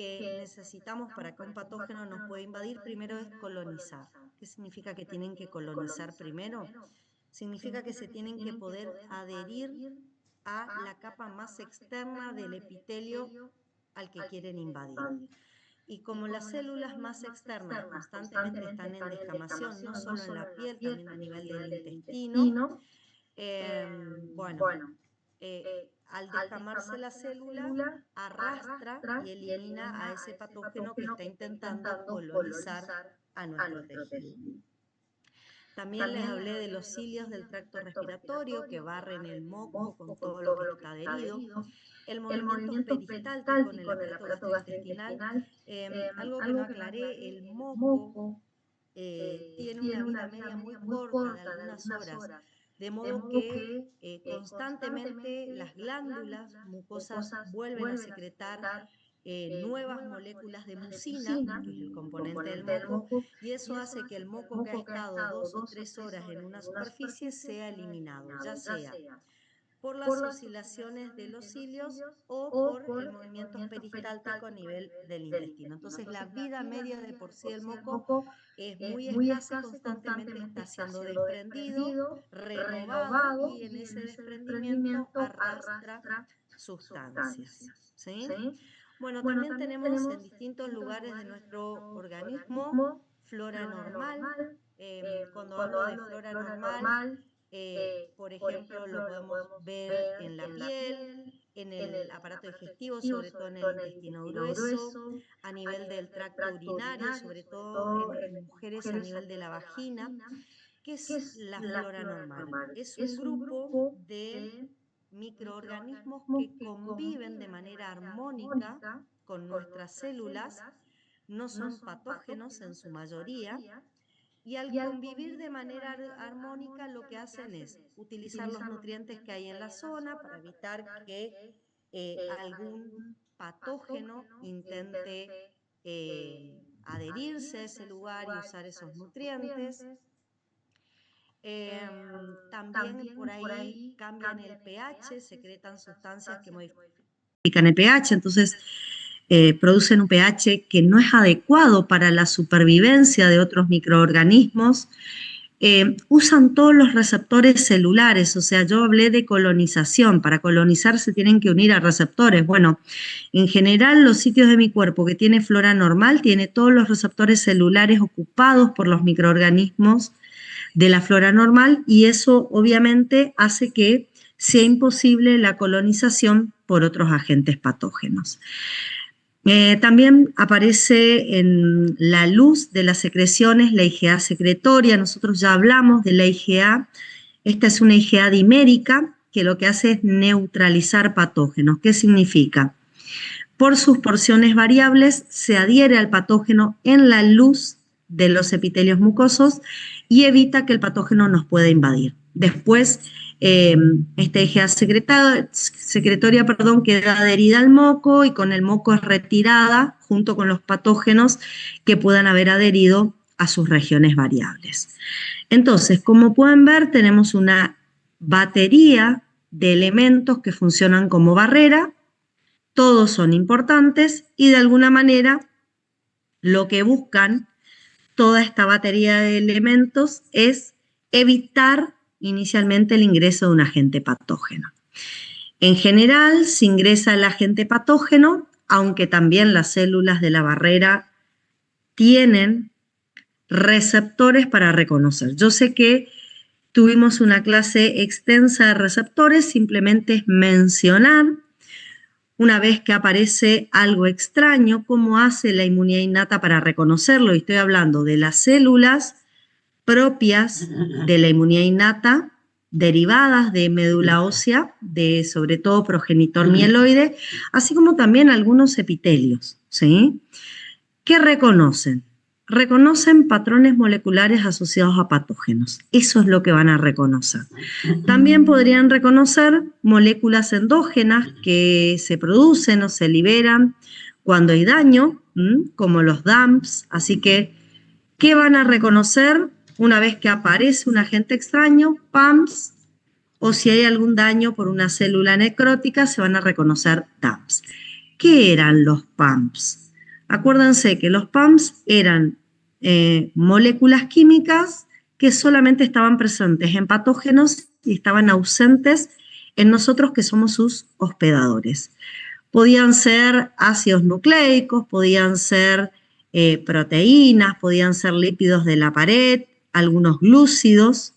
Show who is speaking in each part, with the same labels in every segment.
Speaker 1: que necesitamos para que un patógeno nos pueda invadir, primero es colonizar. ¿Qué significa que tienen que colonizar primero? Significa que se tienen que poder adherir a la capa más externa del epitelio al que quieren invadir. Y como las células más externas constantemente están en descamación, no solo en la piel, también a nivel del intestino, bueno, al descamarse la célula, arrastra y elimina a ese patógeno que está intentando colonizar a nuestro tejido. También les hablé de los cilios del tracto respiratorio que barren el moco con todo lo que está adherido. El movimiento peristáltico en el aparato gastrointestinal, algo que no aclaré, el moco tiene una vida media muy corta, de algunas horas, de modo que constantemente las glándulas mucosas vuelven a secretar nuevas moléculas de mucina, que es el componente del moco, y eso hace que el moco que ha estado 2 o 3 horas en una superficie sea eliminado, ya sea por las oscilaciones de los cilios o por el movimiento peristáltico a nivel del intestino. Entonces, la vida media de por sí del moco es muy escasa y constantemente está siendo desprendido, renovado, y en ese desprendimiento arrastra sustancias, ¿sí? Bueno, también tenemos en distintos lugares de nuestro organismo flora normal. Cuando hablo de flora normal, por ejemplo, lo podemos ver en la piel, en el aparato digestivo, sobre todo en el intestino grueso, a nivel del tracto urinario, sobre todo en mujeres a nivel de la vagina. ¿Qué es la flora normal? Es un grupo de microorganismos que conviven de manera armónica con nuestras células, no son patógenos en su mayoría, y al convivir de manera armónica lo que hacen es utilizar los nutrientes que hay en la zona para evitar que algún patógeno intente adherirse a ese lugar y usar esos nutrientes. También por ahí cambian el pH, secretan sustancias que modifican el pH, entonces producen un pH que no es adecuado para la supervivencia de otros microorganismos. Usan todos los receptores celulares, o sea, yo hablé de colonización. Para colonizar se tienen que unir a receptores. Bueno, en general los sitios de mi cuerpo que tiene flora normal tiene todos los receptores celulares ocupados por los microorganismos de la flora normal, y eso obviamente hace que sea imposible la colonización por otros agentes patógenos. También aparece en la luz de las secreciones la IgA secretoria. Nosotros ya hablamos de la IgA. Esta es una IgA dimérica que lo que hace es neutralizar patógenos. ¿Qué significa? Por sus porciones variables se adhiere al patógeno en la luz de los epitelios mucosos y evita que el patógeno nos pueda invadir. Después, esta IgA secretoria queda adherida al moco y con el moco es retirada junto con los patógenos que puedan haber adherido a sus regiones variables. Entonces, como pueden ver, tenemos una batería de elementos que funcionan como barrera. Todos son importantes y de alguna manera lo que buscan toda esta batería de elementos es evitar inicialmente el ingreso de un agente patógeno. En general se ingresa el agente patógeno, aunque también las células de la barrera tienen receptores para reconocer. Yo sé que tuvimos una clase extensa de receptores, simplemente es mencionar una vez que aparece algo extraño, cómo hace la inmunidad innata para reconocerlo. Y estoy hablando de las células propias de la inmunidad innata, derivadas de médula ósea, de sobre todo progenitor mieloide, así como también algunos epitelios, ¿sí? ¿Qué reconocen? Reconocen patrones moleculares asociados a patógenos. Eso es lo que van a reconocer. También podrían reconocer moléculas endógenas que se producen o se liberan cuando hay daño, como los DAMPs. Así que, ¿qué van a reconocer una vez que aparece un agente extraño? PAMPs, o si hay algún daño por una célula necrótica, se van a reconocer DAMPs. ¿Qué eran los PAMPs? Acuérdense que los PAMs eran moléculas químicas que solamente estaban presentes en patógenos y estaban ausentes en nosotros que somos sus hospedadores. Podían ser ácidos nucleicos, podían ser proteínas, podían ser lípidos de la pared, algunos glúcidos.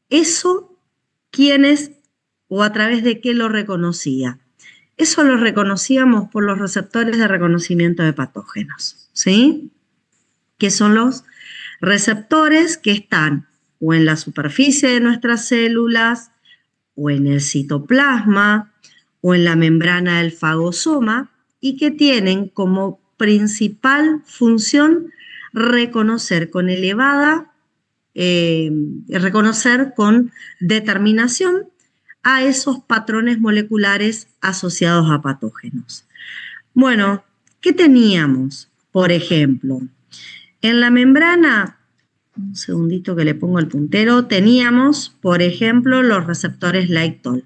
Speaker 1: Eso, ¿quiénes o a través de qué lo reconocía? Eso lo reconocíamos por los receptores de reconocimiento de patógenos, ¿sí? Que son los receptores que están o en la superficie de nuestras células, o en el citoplasma, o en la membrana del fagosoma, y que tienen como principal función reconocer con reconocer con determinación a esos patrones moleculares asociados a patógenos. Bueno, ¿qué teníamos? Por ejemplo, en la membrana, un segundito que le pongo el puntero, teníamos, por ejemplo, los receptores Lightol.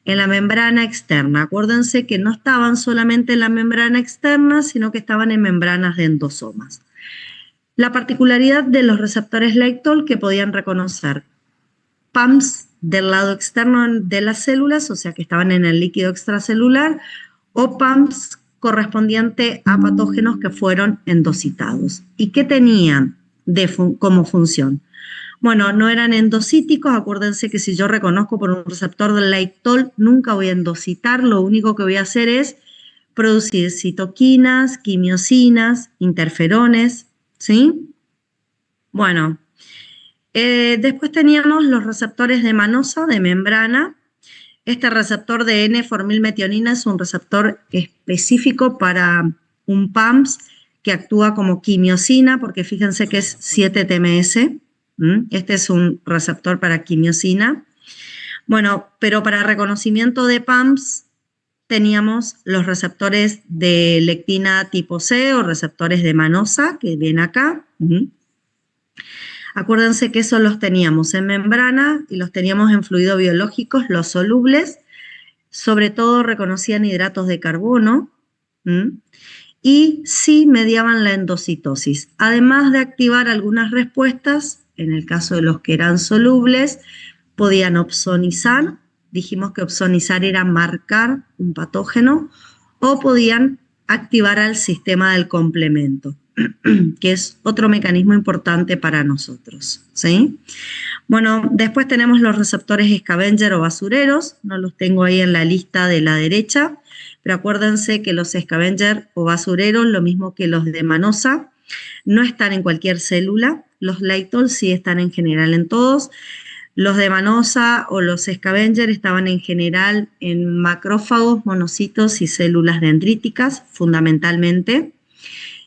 Speaker 1: En la membrana externa, acuérdense que no estaban solamente en la membrana externa, sino que estaban en membranas de endosomas. La particularidad de los receptores Lightol que podían reconocer PAMs del lado externo de las células, o sea que estaban en el líquido extracelular, o PAMs correspondiente a patógenos que fueron endocitados. ¿Y qué tenían como función? Bueno, no eran endocíticos, acuérdense que si yo reconozco por un receptor del Lightol, nunca voy a endocitar, lo único que voy a hacer es producir citoquinas, quimiosinas, interferones, ¿sí? Bueno, después teníamos los receptores de manosa, de membrana. Este receptor de N-formilmetionina es un receptor específico para un PAMS que actúa como quimiosina, porque fíjense que es 7-TMS. Este es un receptor para quimiosina. Bueno, pero para reconocimiento de PAMS teníamos los receptores de lectina tipo C o receptores de manosa, que viene acá. Acuérdense que esos los teníamos en membrana y los teníamos en fluidos biológicos, los solubles, sobre todo reconocían hidratos de carbono y sí mediaban la endocitosis, además de activar algunas respuestas, en el caso de los que eran solubles, podían opsonizar, dijimos que opsonizar era marcar un patógeno, o podían activar al sistema del complemento, que es otro mecanismo importante para nosotros, ¿sí? Bueno, después tenemos los receptores scavenger o basureros, no los tengo ahí en la lista de la derecha, pero acuérdense que los scavenger o basureros, lo mismo que los de manosa, no están en cualquier célula, los Lightol sí están en general en todos. Los de manosa o los scavenger estaban en general en macrófagos, monocitos y células dendríticas, fundamentalmente.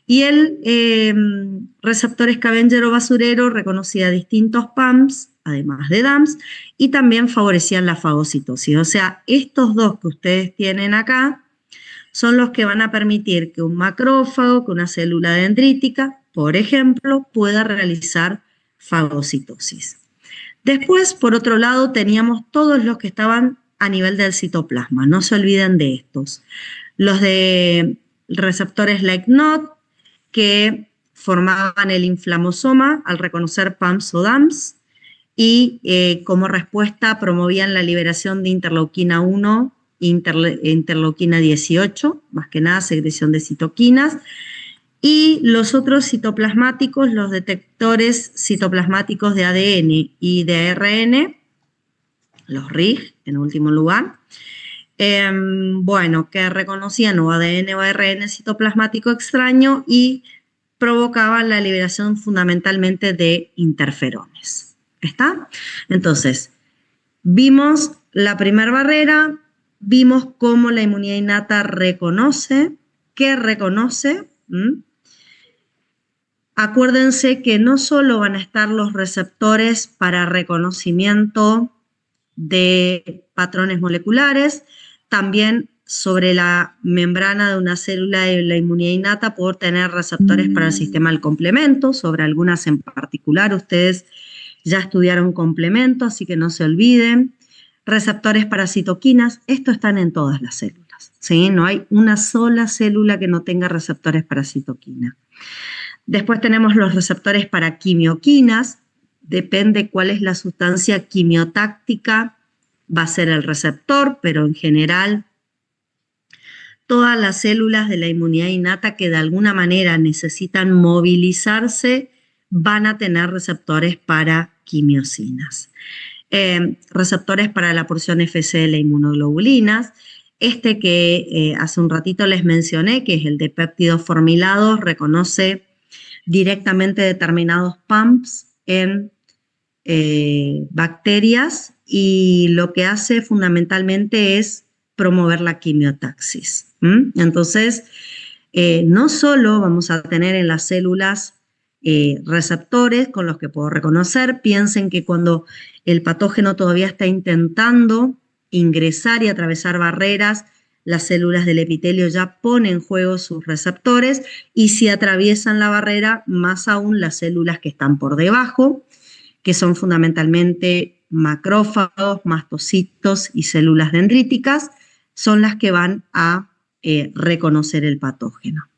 Speaker 1: Y el receptor scavenger o basurero reconocía distintos PAMs, además de DAMs, y también favorecían la fagocitosis. O sea, estos dos que ustedes tienen acá son los que van a permitir que un macrófago, que una célula dendrítica, por ejemplo, pueda realizar fagocitosis. Después, por otro lado, teníamos todos los que estaban a nivel del citoplasma. No se olviden de estos. Los de receptores like-NOT, que formaban el inflamosoma al reconocer PAMs o DAMs, y como respuesta promovían la liberación de interleuquina 1, interleuquina 18, más que nada secreción de citoquinas, y los otros citoplasmáticos, los detectores citoplasmáticos de ADN y de ARN, los RIG en último lugar, bueno, que reconocían o ADN o ARN citoplasmático extraño y provocaban la liberación fundamentalmente de interferones. ¿Está? Entonces, vimos la primera barrera, vimos cómo la inmunidad innata reconoce, qué reconoce. Acuérdense que no solo van a estar los receptores para reconocimiento de patrones moleculares, también sobre la membrana de una célula de la inmunidad innata por tener receptores para el sistema del complemento, sobre algunas en particular ustedes ya estudiaron complemento, así que no se olviden. Receptores para citoquinas, esto están en todas las células, ¿sí? No hay una sola célula que no tenga receptores para citoquina. Después tenemos los receptores para quimioquinas. Depende cuál es la sustancia quimiotáctica, va a ser el receptor, pero en general todas las células de la inmunidad innata que de alguna manera necesitan movilizarse van a tener receptores para quimiosinas. Receptores para la porción Fc de la inmunoglobulinas. Este que hace un ratito les mencioné, que es el de péptidos formilados, reconoce directamente determinados pumps en bacterias y lo que hace fundamentalmente es promover la quimiotaxis. Entonces, no solo vamos a tener en las células receptores con los que puedo reconocer, piensen que cuando el patógeno todavía está intentando ingresar y atravesar barreras, las células del epitelio ya ponen en juego sus receptores y si atraviesan la barrera, más aún las células que están por debajo, que son fundamentalmente macrófagos, mastocitos y células dendríticas, son las que van a reconocer el patógeno.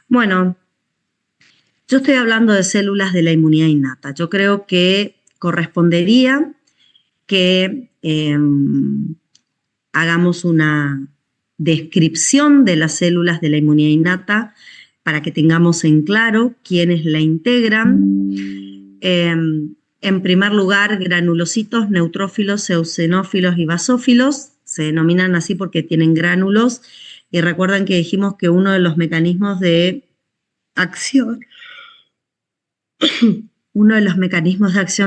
Speaker 1: Bueno, yo estoy hablando de células de la inmunidad innata. Yo creo que correspondería que hagamos una descripción de las células de la inmunidad innata para que tengamos en claro quiénes la integran. En primer lugar, granulocitos, neutrófilos, eosinófilos y basófilos. Se denominan así porque tienen gránulos. Y recuerdan que dijimos que uno de los mecanismos de acción,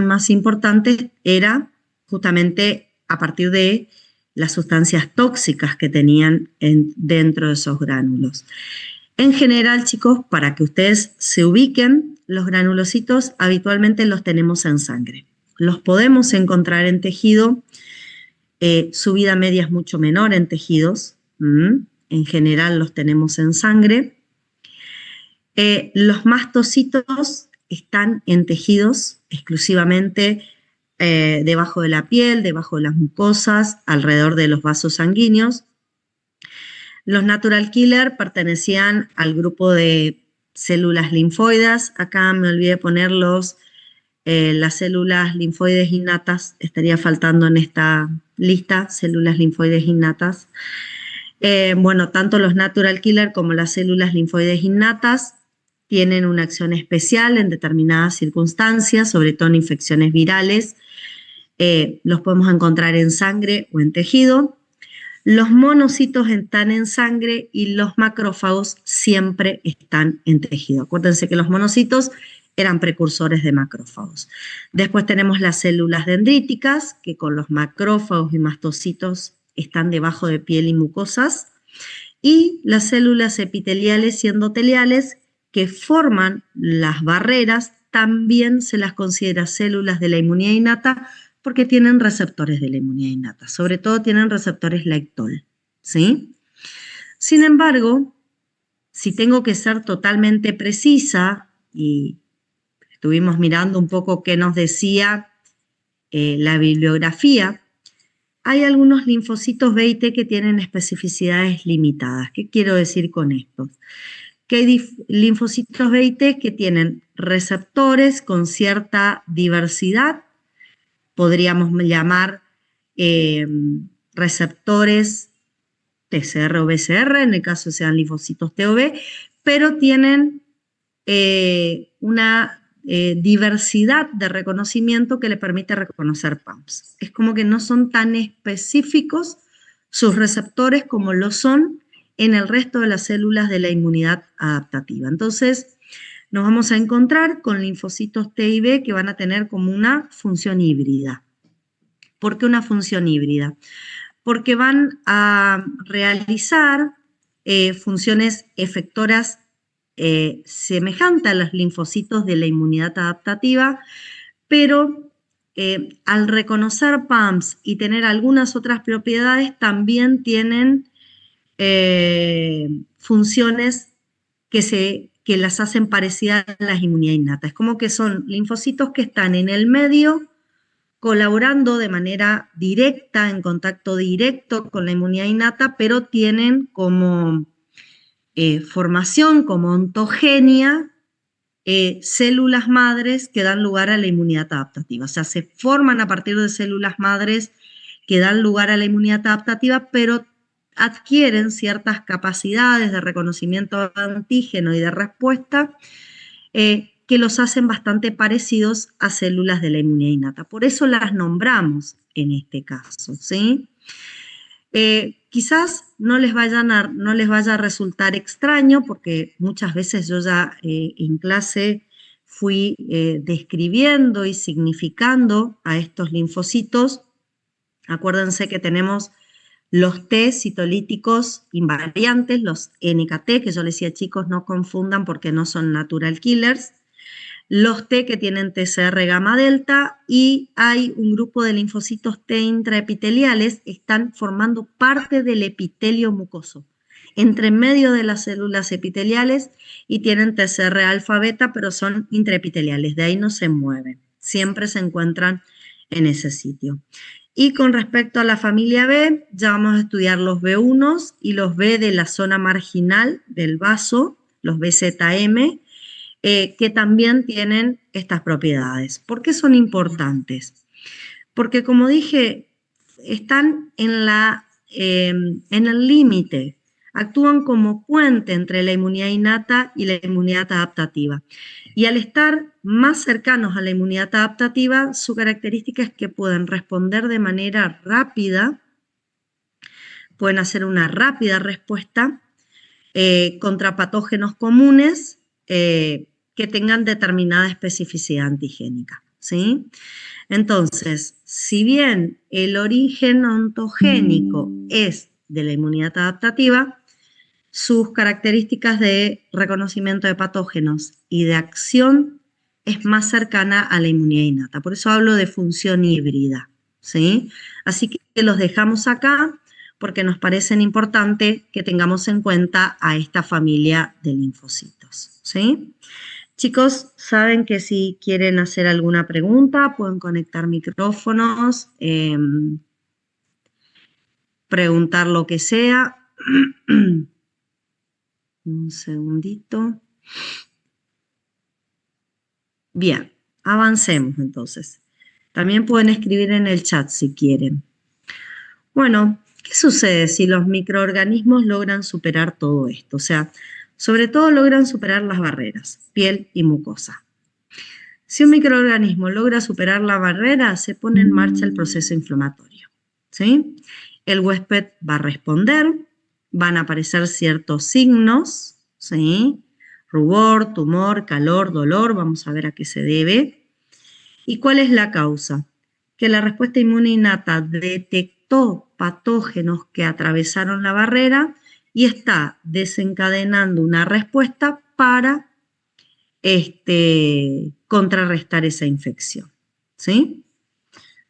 Speaker 1: más importantes era justamente a partir de las sustancias tóxicas que tenían dentro de esos gránulos. En general, chicos, para que ustedes se ubiquen, los granulocitos habitualmente los tenemos en sangre. Los podemos encontrar en tejido, su vida media es mucho menor en tejidos, en general los tenemos en sangre. Los mastocitos están en tejidos exclusivamente debajo de la piel, debajo de las mucosas, alrededor de los vasos sanguíneos. Los natural killer pertenecían al grupo de células linfoides. Acá me olvidé poner las células linfoides innatas, estaría faltando en esta lista, células linfoides innatas. Bueno, tanto los natural killer como las células linfoides innatas tienen una acción especial en determinadas circunstancias, sobre todo en infecciones virales. Los podemos encontrar en sangre o en tejido. Los monocitos están en sangre y los macrófagos siempre están en tejido. Acuérdense que los monocitos eran precursores de macrófagos. Después tenemos las células dendríticas, que con los macrófagos y mastocitos están debajo de piel y mucosas. Y las células epiteliales y endoteliales, que forman las barreras, también se las considera células de la inmunidad innata, porque tienen receptores de la inmunidad innata, sobre todo tienen receptores LAICTOL, ¿sí? Sin embargo, si tengo que ser totalmente precisa, y estuvimos mirando un poco qué nos decía la bibliografía, hay algunos linfocitos B y T que tienen especificidades limitadas. ¿Qué quiero decir con esto? Que hay linfocitos B y T que tienen receptores con cierta diversidad, podríamos llamar receptores TCR o BCR, en el caso sean linfocitos T o B, pero tienen una diversidad de reconocimiento que le permite reconocer PAMPs. Es como que no son tan específicos sus receptores como lo son en el resto de las células de la inmunidad adaptativa. Entonces, nos vamos a encontrar con linfocitos T y B que van a tener como una función híbrida. ¿Por qué una función híbrida? Porque van a realizar funciones efectoras semejantes a los linfocitos de la inmunidad adaptativa, pero al reconocer PAMPs y tener algunas otras propiedades, también tienen funciones que las hacen parecidas a las inmunidades innatas. Es como que son linfocitos que están en el medio colaborando de manera directa, en contacto directo con la inmunidad innata, pero tienen como formación, como ontogenia, células madres que dan lugar a la inmunidad adaptativa. O sea, se forman a partir de células madres que dan lugar a la inmunidad adaptativa, pero adquieren ciertas capacidades de reconocimiento de antígeno y de respuesta que los hacen bastante parecidos a células de la inmunidad innata. Por eso las nombramos en este caso, ¿sí? Quizás no les vaya a resultar extraño, porque muchas veces yo ya en clase fui describiendo y significando a estos linfocitos. Acuérdense que tenemos los T citolíticos invariantes, los NKT, que yo les decía, chicos, no confundan porque no son natural killers. Los T que tienen TCR gamma delta, y hay un grupo de linfocitos T intraepiteliales, están formando parte del epitelio mucoso, entre medio de las células epiteliales, y tienen TCR alfa beta, pero son intraepiteliales, de ahí no se mueven, siempre se encuentran en ese sitio. Y con respecto a la familia B, ya vamos a estudiar los B1 y los B de la zona marginal del vaso, los BZM, que también tienen estas propiedades. ¿Por qué son importantes? Porque, como dije, están en el límite, actúan como puente entre la inmunidad innata y la inmunidad adaptativa. Y al estar más cercanos a la inmunidad adaptativa, su característica es que pueden responder de manera rápida, pueden hacer una rápida respuesta contra patógenos comunes que tengan determinada especificidad antigénica, ¿sí? Entonces, si bien el origen ontogénico es de la inmunidad adaptativa, sus características de reconocimiento de patógenos y de acción es más cercana a la inmunidad innata. Por eso hablo de función híbrida, ¿sí? Así que los dejamos acá porque nos parecen importante que tengamos en cuenta a esta familia de linfocitos, ¿sí? Chicos, saben que si quieren hacer alguna pregunta, pueden conectar micrófonos, preguntar lo que sea. Un segundito. Bien, avancemos entonces. También pueden escribir en el chat si quieren. Bueno, ¿qué sucede si los microorganismos logran superar todo esto? O sea, sobre todo logran superar las barreras, piel y mucosa. Si un microorganismo logra superar la barrera, se pone en marcha el proceso inflamatorio, ¿sí? El huésped va a responder, van a aparecer ciertos signos, ¿sí? Rubor, tumor, calor, dolor, vamos a ver a qué se debe. ¿Y cuál es la causa? Que la respuesta inmune innata detectó patógenos que atravesaron la barrera y está desencadenando una respuesta para contrarrestar esa infección, ¿sí?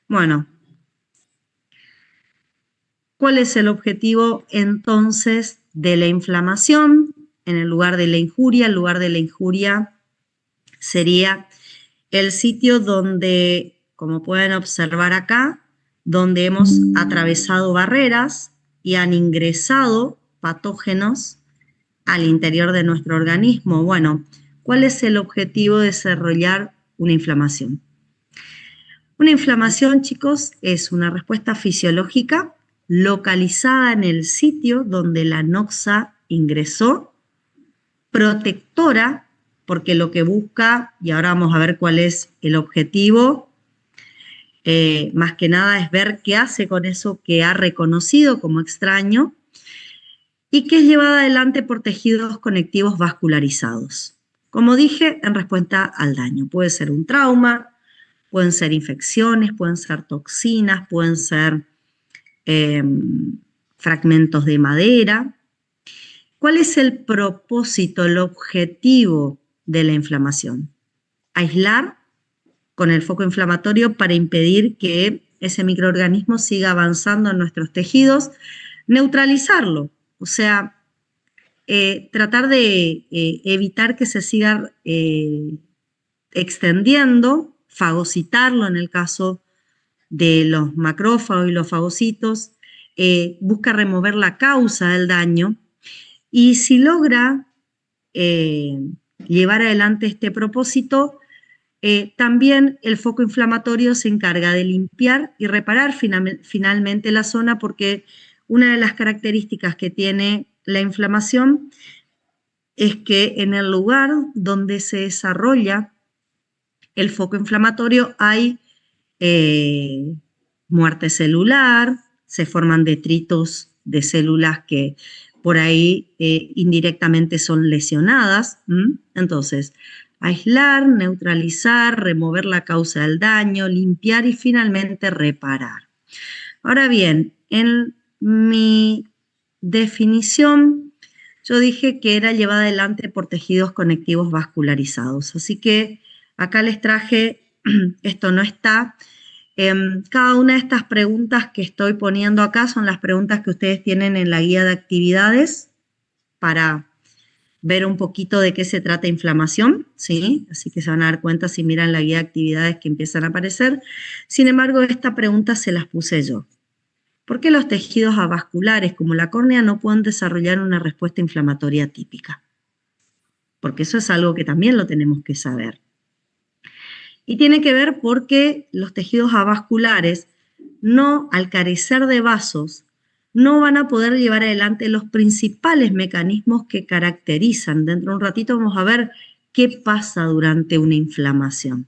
Speaker 1: Bueno, ¿cuál es el objetivo entonces de la inflamación? En el lugar de la injuria, el lugar de la injuria sería el sitio donde, como pueden observar acá, donde hemos atravesado barreras y han ingresado patógenos al interior de nuestro organismo. Bueno, ¿cuál es el objetivo de desarrollar una inflamación? Una inflamación, chicos, es una respuesta fisiológica localizada en el sitio donde la noxa ingresó, protectora, porque lo que busca, y ahora vamos a ver cuál es el objetivo, más que nada es ver qué hace con eso que ha reconocido como extraño y que es llevada adelante por tejidos conectivos vascularizados. Como dije, en respuesta al daño. Puede ser un trauma, pueden ser infecciones, pueden ser toxinas, pueden ser fragmentos de madera. ¿Cuál es el propósito, el objetivo de la inflamación? Aislar con el foco inflamatorio para impedir que ese microorganismo siga avanzando en nuestros tejidos, neutralizarlo, o sea, tratar de evitar que se siga extendiendo, fagocitarlo en el caso de los macrófagos y los fagocitos, busca remover la causa del daño, y si logra llevar adelante este propósito, también el foco inflamatorio se encarga de limpiar y reparar finalmente la zona, porque una de las características que tiene la inflamación es que en el lugar donde se desarrolla el foco inflamatorio hay muerte celular, se forman detritos de células que por ahí indirectamente son lesionadas. Entonces, aislar, neutralizar, remover la causa del daño, limpiar y finalmente reparar. Ahora bien, en mi definición, yo dije que era llevada adelante por tejidos conectivos vascularizados. Así que acá les traje, esto no está. Cada una de estas preguntas que estoy poniendo acá son las preguntas que ustedes tienen en la guía de actividades para ver un poquito de qué se trata inflamación, ¿sí? Así que se van a dar cuenta si miran la guía de actividades que empiezan a aparecer. Sin embargo, esta pregunta se las puse yo. ¿Por qué los tejidos avasculares como la córnea no pueden desarrollar una respuesta inflamatoria típica? Porque eso es algo que también lo tenemos que saber. Y tiene que ver porque los tejidos avasculares, no, al carecer de vasos, no van a poder llevar adelante los principales mecanismos que caracterizan. Dentro de un ratito vamos a ver qué pasa durante una inflamación,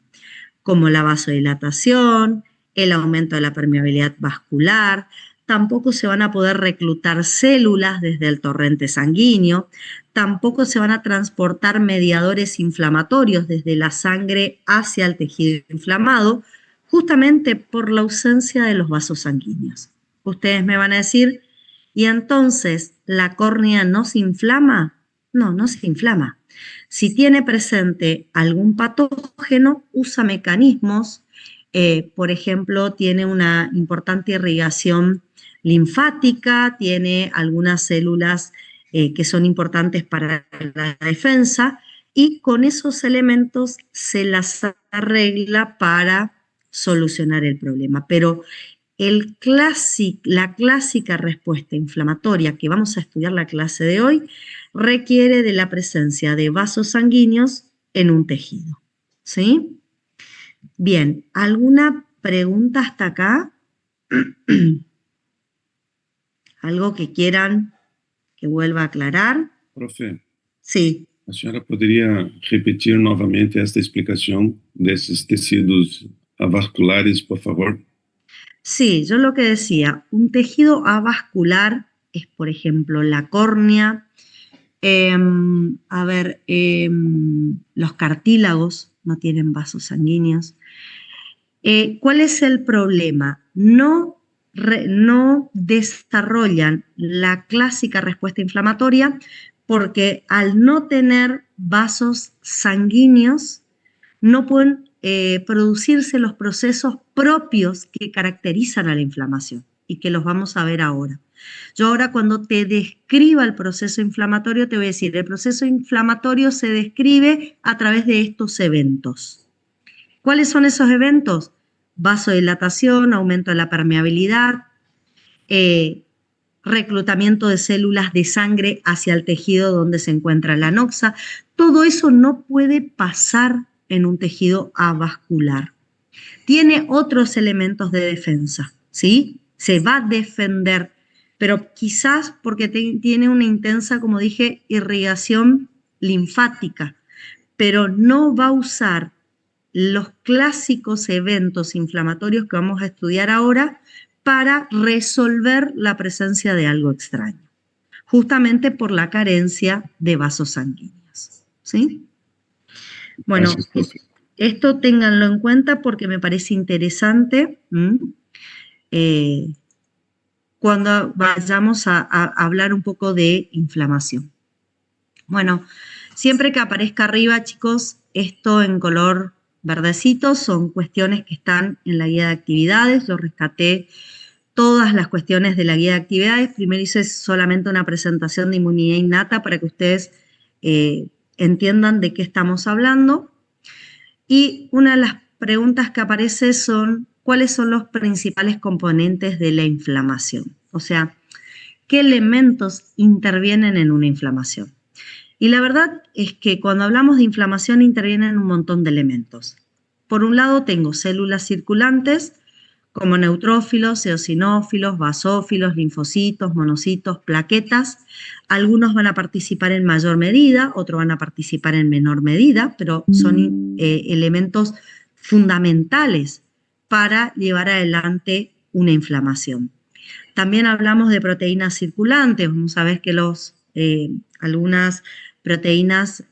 Speaker 1: como la vasodilatación, el aumento de la permeabilidad vascular. Tampoco se van a poder reclutar células desde el torrente sanguíneo, tampoco se van a transportar mediadores inflamatorios desde la sangre hacia el tejido inflamado, justamente por la ausencia de los vasos sanguíneos. Ustedes me van a decir, ¿y entonces la córnea no se inflama? No, no se inflama. Si tiene presente algún patógeno, usa mecanismos, por ejemplo, tiene una importante irrigación linfática, tiene algunas células que son importantes para la defensa, y con esos elementos se las arregla para solucionar el problema. Pero la clásica respuesta inflamatoria que vamos a estudiar la clase de hoy requiere de la presencia de vasos sanguíneos en un tejido. ¿Sí? Bien, ¿alguna pregunta hasta acá? ¿Algo que quieran que vuelva a aclarar?
Speaker 2: Profe,
Speaker 1: Sí.
Speaker 2: a senhora poderia repetir novamente esta explicação desses tecidos avasculares, por favor?
Speaker 1: Sí, yo lo que decía, un tejido avascular es, por ejemplo, la córnea, los cartílagos no tienen vasos sanguíneos. ¿Cuál es el problema? No desarrollan la clásica respuesta inflamatoria porque al no tener vasos sanguíneos no pueden producirse los procesos propios que caracterizan a la inflamación y que los vamos a ver ahora. Yo ahora, cuando te describa el proceso inflamatorio, te voy a decir, el proceso inflamatorio se describe a través de estos eventos. ¿Cuáles son esos eventos? Vasodilatación, aumento de la permeabilidad, reclutamiento de células de sangre hacia el tejido donde se encuentra la anoxa. Todo eso no puede pasar en un tejido avascular. Tiene otros elementos de defensa, ¿sí? Se va a defender, pero quizás porque tiene una intensa, como dije, irrigación linfática, pero no va a usar los clásicos eventos inflamatorios que vamos a estudiar ahora para resolver la presencia de algo extraño, justamente por la carencia de vasos sanguíneos. ¿Sí? Bueno, esto ténganlo en cuenta porque me parece interesante cuando vayamos a hablar un poco de inflamación. Bueno, siempre que aparezca arriba, chicos, esto en color verdecito son cuestiones que están en la guía de actividades. Yo rescaté todas las cuestiones de la guía de actividades. Primero hice solamente una presentación de inmunidad innata para que ustedes entiendan de qué estamos hablando. Y una de las preguntas que aparece son cuáles son los principales componentes de la inflamación. O sea, qué elementos intervienen en una inflamación. Y la verdad es que cuando hablamos de inflamación intervienen un montón de elementos. Por un lado tengo células circulantes como neutrófilos, eosinófilos, basófilos, linfocitos, monocitos, plaquetas. Algunos van a participar en mayor medida, otros van a participar en menor medida, pero son elementos fundamentales para llevar adelante una inflamación. También hablamos de proteínas circulantes. Vamos a ver que algunas proteínas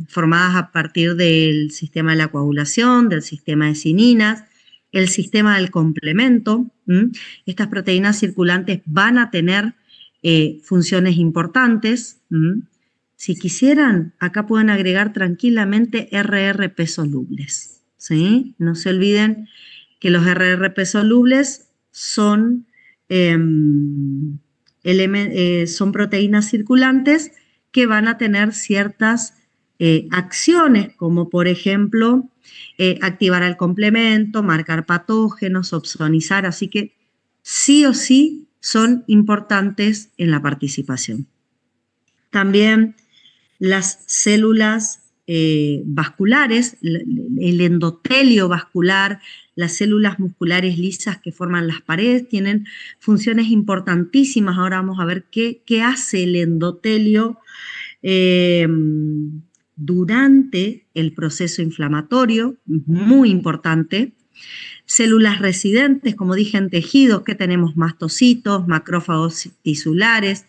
Speaker 1: formadas a partir del sistema de la coagulación, del sistema de cininas, el sistema del complemento. Estas proteínas circulantes van a tener funciones importantes. Si quisieran, acá pueden agregar tranquilamente RRP solubles, ¿sí? No se olviden que los RRP solubles son proteínas circulantes que van a tener ciertas acciones, como por ejemplo activar el complemento, marcar patógenos, opsonizar, así que sí o sí son importantes en la participación. También las células vasculares, el endotelio vascular, las células musculares lisas que forman las paredes tienen funciones importantísimas. Ahora vamos a ver qué hace el endotelio durante el proceso inflamatorio, muy importante. Células residentes, como dije en tejidos, que tenemos mastocitos, macrófagos tisulares,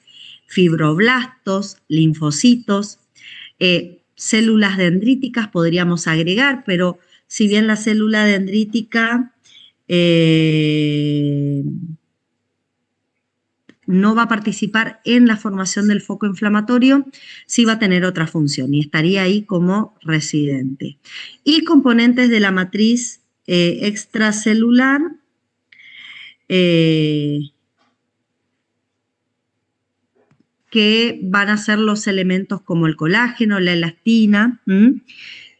Speaker 1: fibroblastos, linfocitos, células dendríticas podríamos agregar, pero si bien la célula dendrítica no va a participar en la formación del foco inflamatorio, sí va a tener otra función y estaría ahí como residente. Y componentes de la matriz extracelular, que van a ser los elementos como el colágeno, la elastina,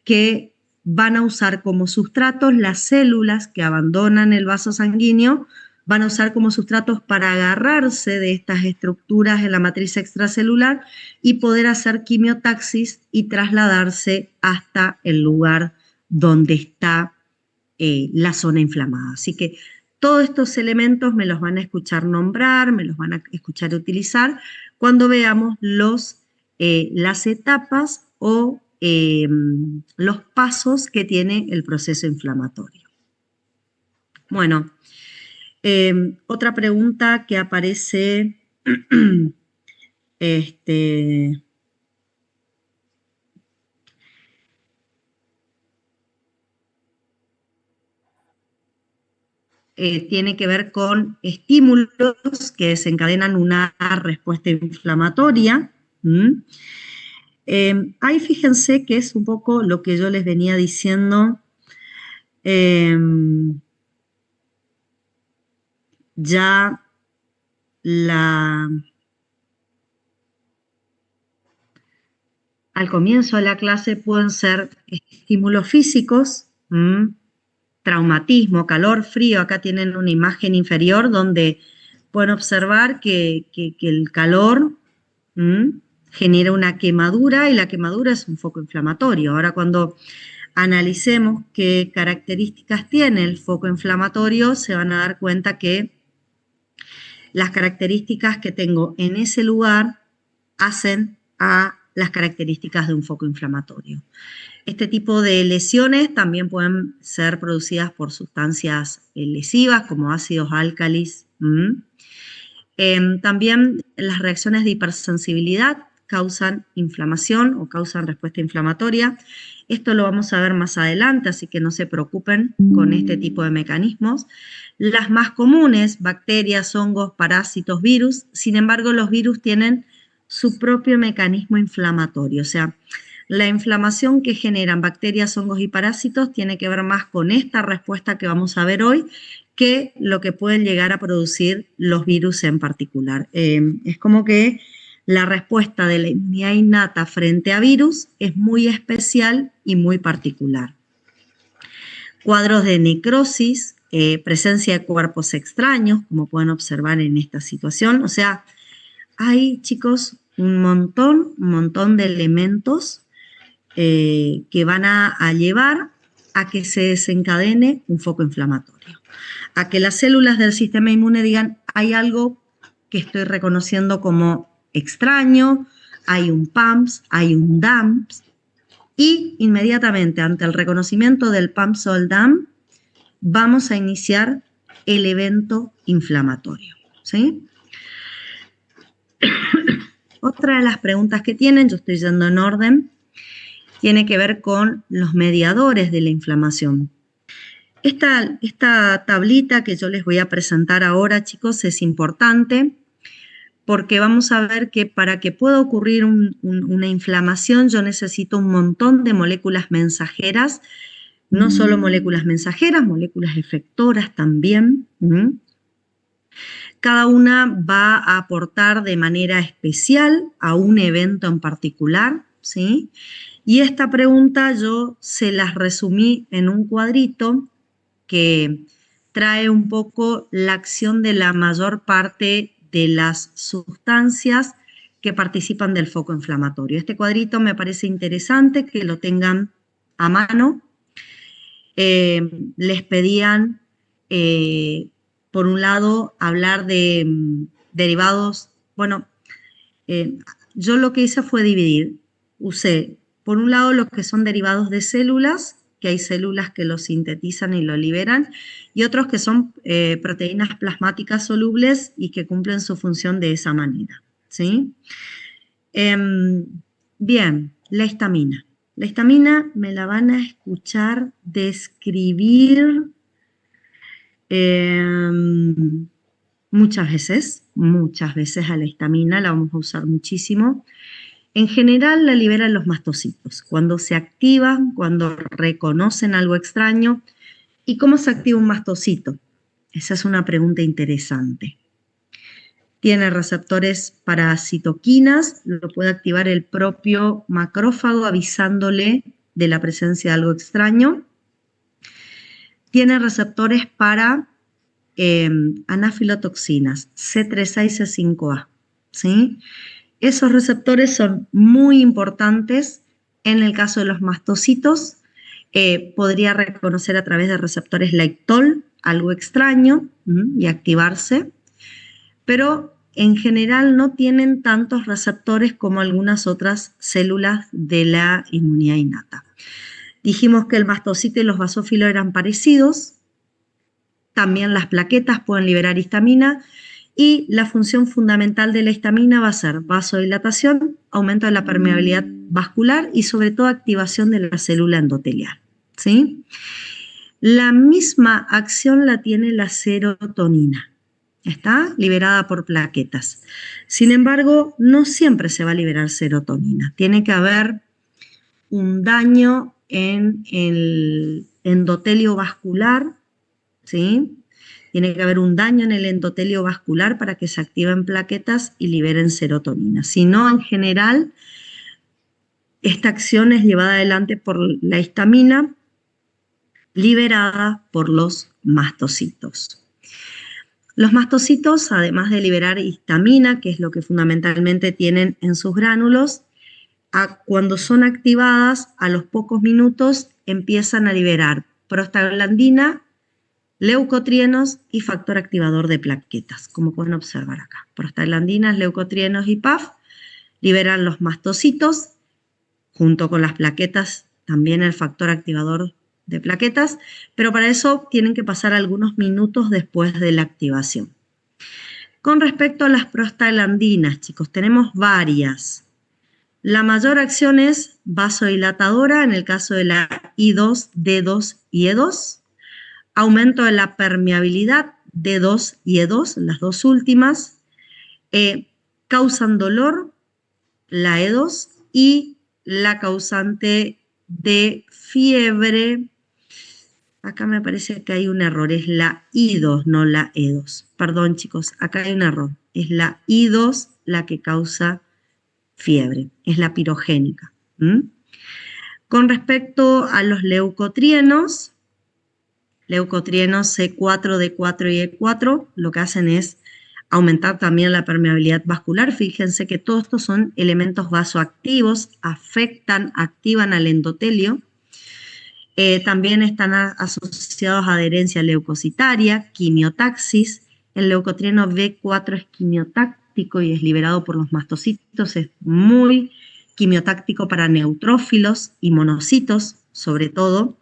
Speaker 1: que van a usar como sustratos las células que abandonan el vaso sanguíneo, van a usar como sustratos para agarrarse de estas estructuras en la matriz extracelular y poder hacer quimiotaxis y trasladarse hasta el lugar donde está la zona inflamada. Así que todos estos elementos me los van a escuchar nombrar, me los van a escuchar utilizar cuando veamos las etapas o los pasos que tiene el proceso inflamatorio. Bueno, otra pregunta que aparece tiene que ver con estímulos que desencadenan una respuesta inflamatoria. Ahí fíjense que es un poco lo que yo les venía diciendo ya al comienzo de la clase. Pueden ser estímulos físicos, traumatismo, calor, frío. Acá tienen una imagen inferior donde pueden observar que el calor genera una quemadura y la quemadura es un foco inflamatorio. Ahora, cuando analicemos qué características tiene el foco inflamatorio, se van a dar cuenta que las características que tengo en ese lugar hacen a las características de un foco inflamatorio. Este tipo de lesiones también pueden ser producidas por sustancias lesivas como ácidos álcalis. También las reacciones de hipersensibilidad causan inflamación o causan respuesta inflamatoria. Esto lo vamos a ver más adelante, así que no se preocupen con este tipo de mecanismos. Las más comunes, bacterias, hongos, parásitos, virus. Sin embargo, los virus tienen su propio mecanismo inflamatorio. O sea, la inflamación que generan bacterias, hongos y parásitos tiene que ver más con esta respuesta que vamos a ver hoy que lo que pueden llegar a producir los virus en particular. Es como que la respuesta de la inmunidad innata frente a virus es muy especial y muy particular. Cuadros de necrosis presencia de cuerpos extraños, como pueden observar en esta situación. O sea, hay, chicos, un montón de elementos que van a llevar a que se desencadene un foco inflamatorio, a que las células del sistema inmune digan, hay algo que estoy reconociendo como extraño, hay un PAMS, hay un DAMPS, y inmediatamente ante el reconocimiento del PAMS o el DAMP, vamos a iniciar el evento inflamatorio, ¿sí? Otra de las preguntas que tienen, yo estoy yendo en orden, tiene que ver con los mediadores de la inflamación. Esta tablita que yo les voy a presentar ahora, chicos, es importante porque vamos a ver que para que pueda ocurrir una inflamación yo necesito un montón de moléculas mensajeras, no solo moléculas mensajeras, moléculas efectoras también. Cada una va a aportar de manera especial a un evento en particular, ¿sí? Y esta pregunta yo se las resumí en un cuadrito que trae un poco la acción de la mayor parte de las sustancias que participan del foco inflamatorio. Este cuadrito me parece interesante que lo tengan a mano. Les pedían, por un lado, hablar de derivados. Bueno, yo lo que hice fue dividir. Usé, por un lado, los que son derivados de células, que hay células que lo sintetizan y lo liberan, y otros que son proteínas plasmáticas solubles y que cumplen su función de esa manera, ¿sí? Bien, la histamina. La histamina me la van a escuchar describir muchas veces a la histamina, la vamos a usar muchísimo. En general la liberan los mastocitos, cuando se activan, cuando reconocen algo extraño. ¿Y cómo se activa un mastocito? Esa es una pregunta interesante. Tiene receptores para citoquinas, lo puede activar el propio macrófago avisándole de la presencia de algo extraño. Tiene receptores para anafilotoxinas, C3A y C5A, ¿sí? Esos receptores son muy importantes en el caso de los mastocitos. Podría reconocer a través de receptores LAICTOL algo extraño y activarse, pero en general no tienen tantos receptores como algunas otras células de la inmunidad innata. Dijimos que el mastocito y los basófilos eran parecidos. También las plaquetas pueden liberar histamina y la función fundamental de la histamina va a ser vasodilatación, aumento de la permeabilidad vascular y sobre todo activación de la célula endotelial, ¿sí? La misma acción la tiene la serotonina. Está liberada por plaquetas. Sin embargo, no siempre se va a liberar serotonina. Tiene que haber un daño en el endotelio vascular, ¿sí? Tiene que haber un daño en el endotelio vascular para que se activen plaquetas y liberen serotonina. Si no, en general, esta acción es llevada adelante por la histamina liberada por los mastocitos. Los mastocitos, además de liberar histamina, que es lo que fundamentalmente tienen en sus gránulos, cuando son activadas, a los pocos minutos empiezan a liberar prostaglandina, leucotrienos y factor activador de plaquetas, como pueden observar acá. Prostaglandinas, leucotrienos y PAF liberan los mastocitos, junto con las plaquetas, también el factor activador de plaquetas, pero para eso tienen que pasar algunos minutos después de la activación. Con respecto a las prostaglandinas, chicos, tenemos varias. La mayor acción es vasodilatadora en el caso de la I2, D2 y E2, aumento de la permeabilidad D2 y E2, las dos últimas, causan dolor, la E2, y la causante de fiebre, acá me parece que hay un error, es la I2, no la E2. Perdón, chicos, acá hay un error, es la I2 la que causa fiebre, es la pirogénica. Con respecto a los leucotrienos, leucotrienos C4, D4 y E4, lo que hacen es aumentar también la permeabilidad vascular. Fíjense que todos estos son elementos vasoactivos, activan al endotelio. También están asociados a adherencia leucocitaria, quimiotaxis. El leucotrieno B4 es quimiotáctico y es liberado por los mastocitos. Es muy quimiotáctico para neutrófilos y monocitos, sobre todo,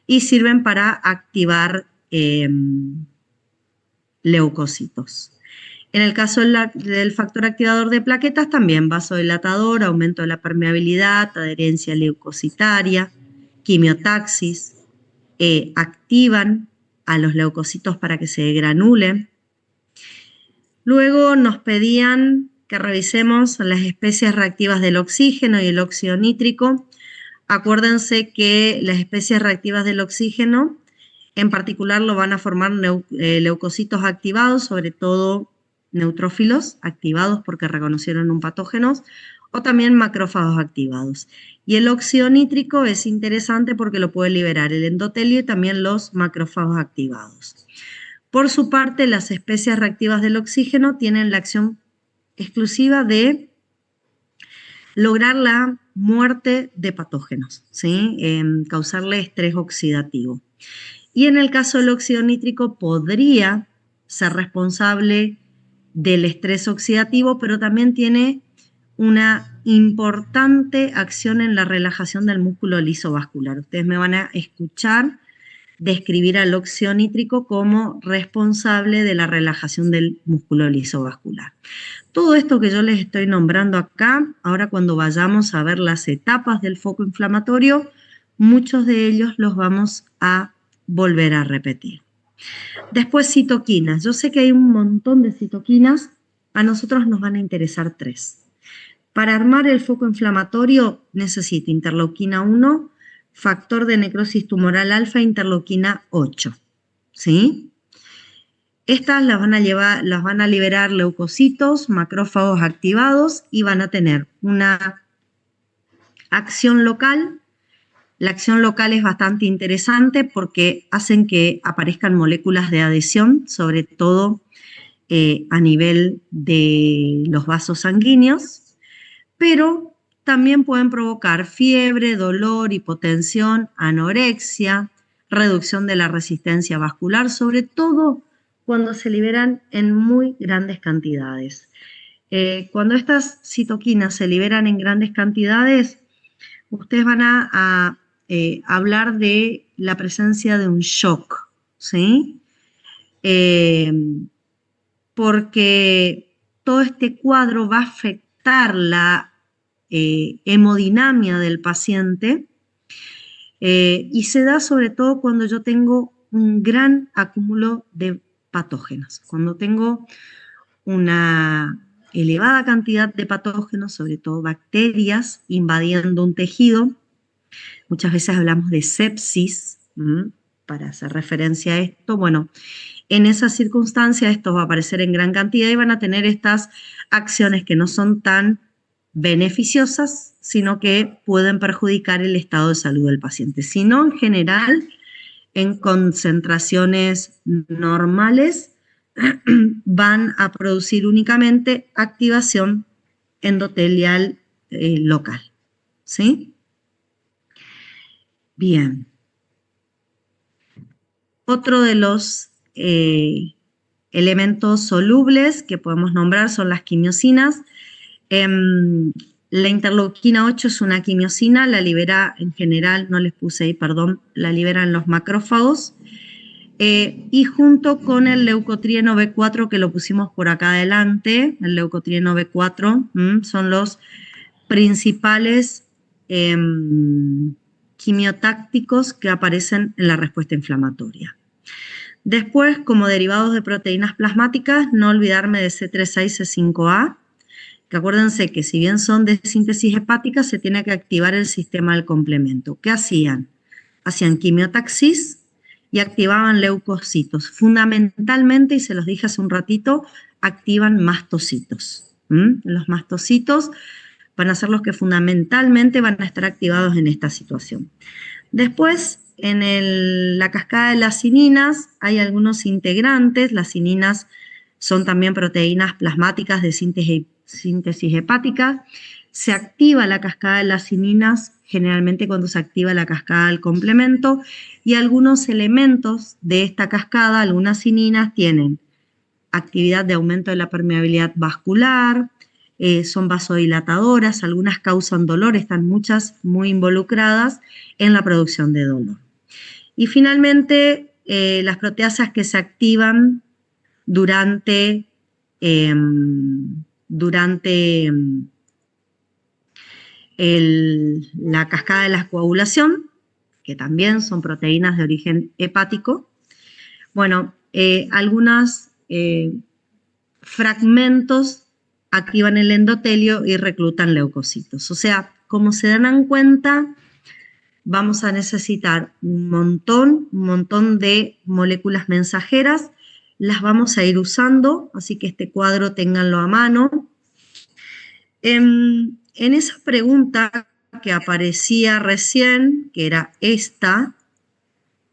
Speaker 1: y sirven para activar leucocitos. En el caso del factor activador de plaquetas, también vasodilatador, aumento de la permeabilidad, adherencia leucocitaria, quimiotaxis, activan a los leucocitos para que se granulen. Luego nos pedían que revisemos las especies reactivas del oxígeno y el óxido nítrico. Acuérdense que las especies reactivas del oxígeno, en particular, lo van a formar leucocitos activados, sobre todo neutrófilos activados porque reconocieron un patógeno, o también macrófagos activados. Y el óxido nítrico es interesante porque lo puede liberar el endotelio y también los macrófagos activados. Por su parte, las especies reactivas del oxígeno tienen la acción exclusiva de lograr la muerte de patógenos, ¿sí? Causarle estrés oxidativo. Y en el caso del óxido nítrico podría ser responsable del estrés oxidativo, pero también tiene una importante acción en la relajación del músculo liso vascular. Ustedes me van a escuchar describir al óxido nítrico como responsable de la relajación del músculo liso vascular. Todo esto que yo les estoy nombrando acá, ahora cuando vayamos a ver las etapas del foco inflamatorio, muchos de ellos los vamos a volver a repetir. Después, citoquinas. Yo sé que hay un montón de citoquinas, a nosotros nos van a interesar 3. Para armar el foco inflamatorio necesito interleuquina 1, factor de necrosis tumoral alfa, interleuquina 8. ¿Sí? Estas las van a liberar leucocitos, macrófagos activados y van a tener una acción local. La acción local es bastante interesante porque hacen que aparezcan moléculas de adhesión, sobre todo a nivel de los vasos sanguíneos, pero también pueden provocar fiebre, dolor, hipotensión, anorexia, reducción de la resistencia vascular, sobre todo cuando se liberan en muy grandes cantidades. Cuando estas citoquinas se liberan en grandes cantidades, ustedes van a hablar de la presencia de un shock, ¿sí? Porque todo este cuadro va a afectar la hemodinamia del paciente y se da sobre todo cuando yo tengo un gran acúmulo de patógenos, cuando tengo una elevada cantidad de patógenos, sobre todo bacterias, invadiendo un tejido. Muchas veces hablamos de sepsis, para hacer referencia a esto. Bueno, en esa circunstancia esto va a aparecer en gran cantidad y van a tener estas acciones que no son tan beneficiosas, sino que pueden perjudicar el estado de salud del paciente. Si no, en general, en concentraciones normales, van a producir únicamente activación endotelial local. ¿Sí? Bien. Otro de los elementos solubles que podemos nombrar son las quimiosinas. La interleuquina 8 es una quimiosina, la libera en general, no les puse ahí, perdón, la liberan los macrófagos. Y junto con el leucotrieno B4, que lo pusimos por acá adelante, el leucotrieno B4, son los principales quimiotácticos que aparecen en la respuesta inflamatoria. Después, como derivados de proteínas plasmáticas, no olvidarme de C3A y C5A, que acuérdense que si bien son de síntesis hepática, se tiene que activar el sistema del complemento. ¿Qué hacían? Hacían quimiotaxis y activaban leucocitos. Fundamentalmente, y se los dije hace un ratito, activan mastocitos. Los mastocitos van a ser los que fundamentalmente van a estar activados en esta situación. Después, en la cascada de las cininas hay algunos integrantes. Las cininas son también proteínas plasmáticas de síntesis hepática. Se activa la cascada de las cininas generalmente cuando se activa la cascada del complemento, y algunos elementos de esta cascada, algunas cininas, tienen actividad de aumento de la permeabilidad vascular, son vasodilatadoras, algunas causan dolor, están muchas muy involucradas en la producción de dolor. Y finalmente, las proteasas que se activan durante la cascada de la coagulación, que también son proteínas de origen hepático. Bueno, algunos fragmentos activan el endotelio y reclutan leucocitos. O sea, como se dan cuenta, vamos a necesitar un montón de moléculas mensajeras. Las vamos a ir usando, así que este cuadro ténganlo a mano. En esa pregunta que aparecía recién, que era esta,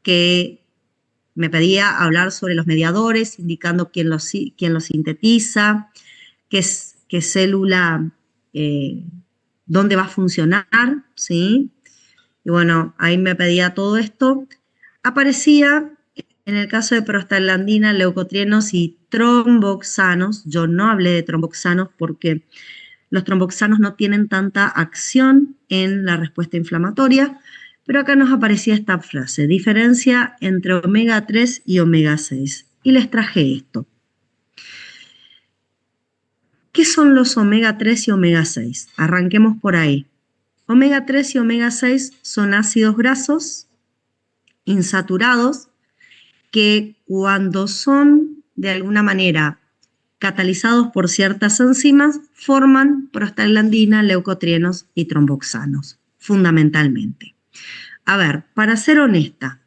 Speaker 1: que me pedía hablar sobre los mediadores, indicando quién los sintetiza, qué célula, dónde va a funcionar, ¿sí? Y bueno, ahí me pedía todo esto. Aparecía, en el caso de prostaglandina, leucotrienos y tromboxanos. Yo no hablé de tromboxanos porque los tromboxanos no tienen tanta acción en la respuesta inflamatoria, pero acá nos aparecía esta frase: diferencia entre omega 3 y omega 6. Y les traje esto. ¿Qué son los omega 3 y omega 6? Arranquemos por ahí. Omega 3 y omega 6 son ácidos grasos insaturados que, cuando son de alguna manera catalizados por ciertas enzimas, forman prostaglandina, leucotrienos y tromboxanos, fundamentalmente. A ver, para ser honesta,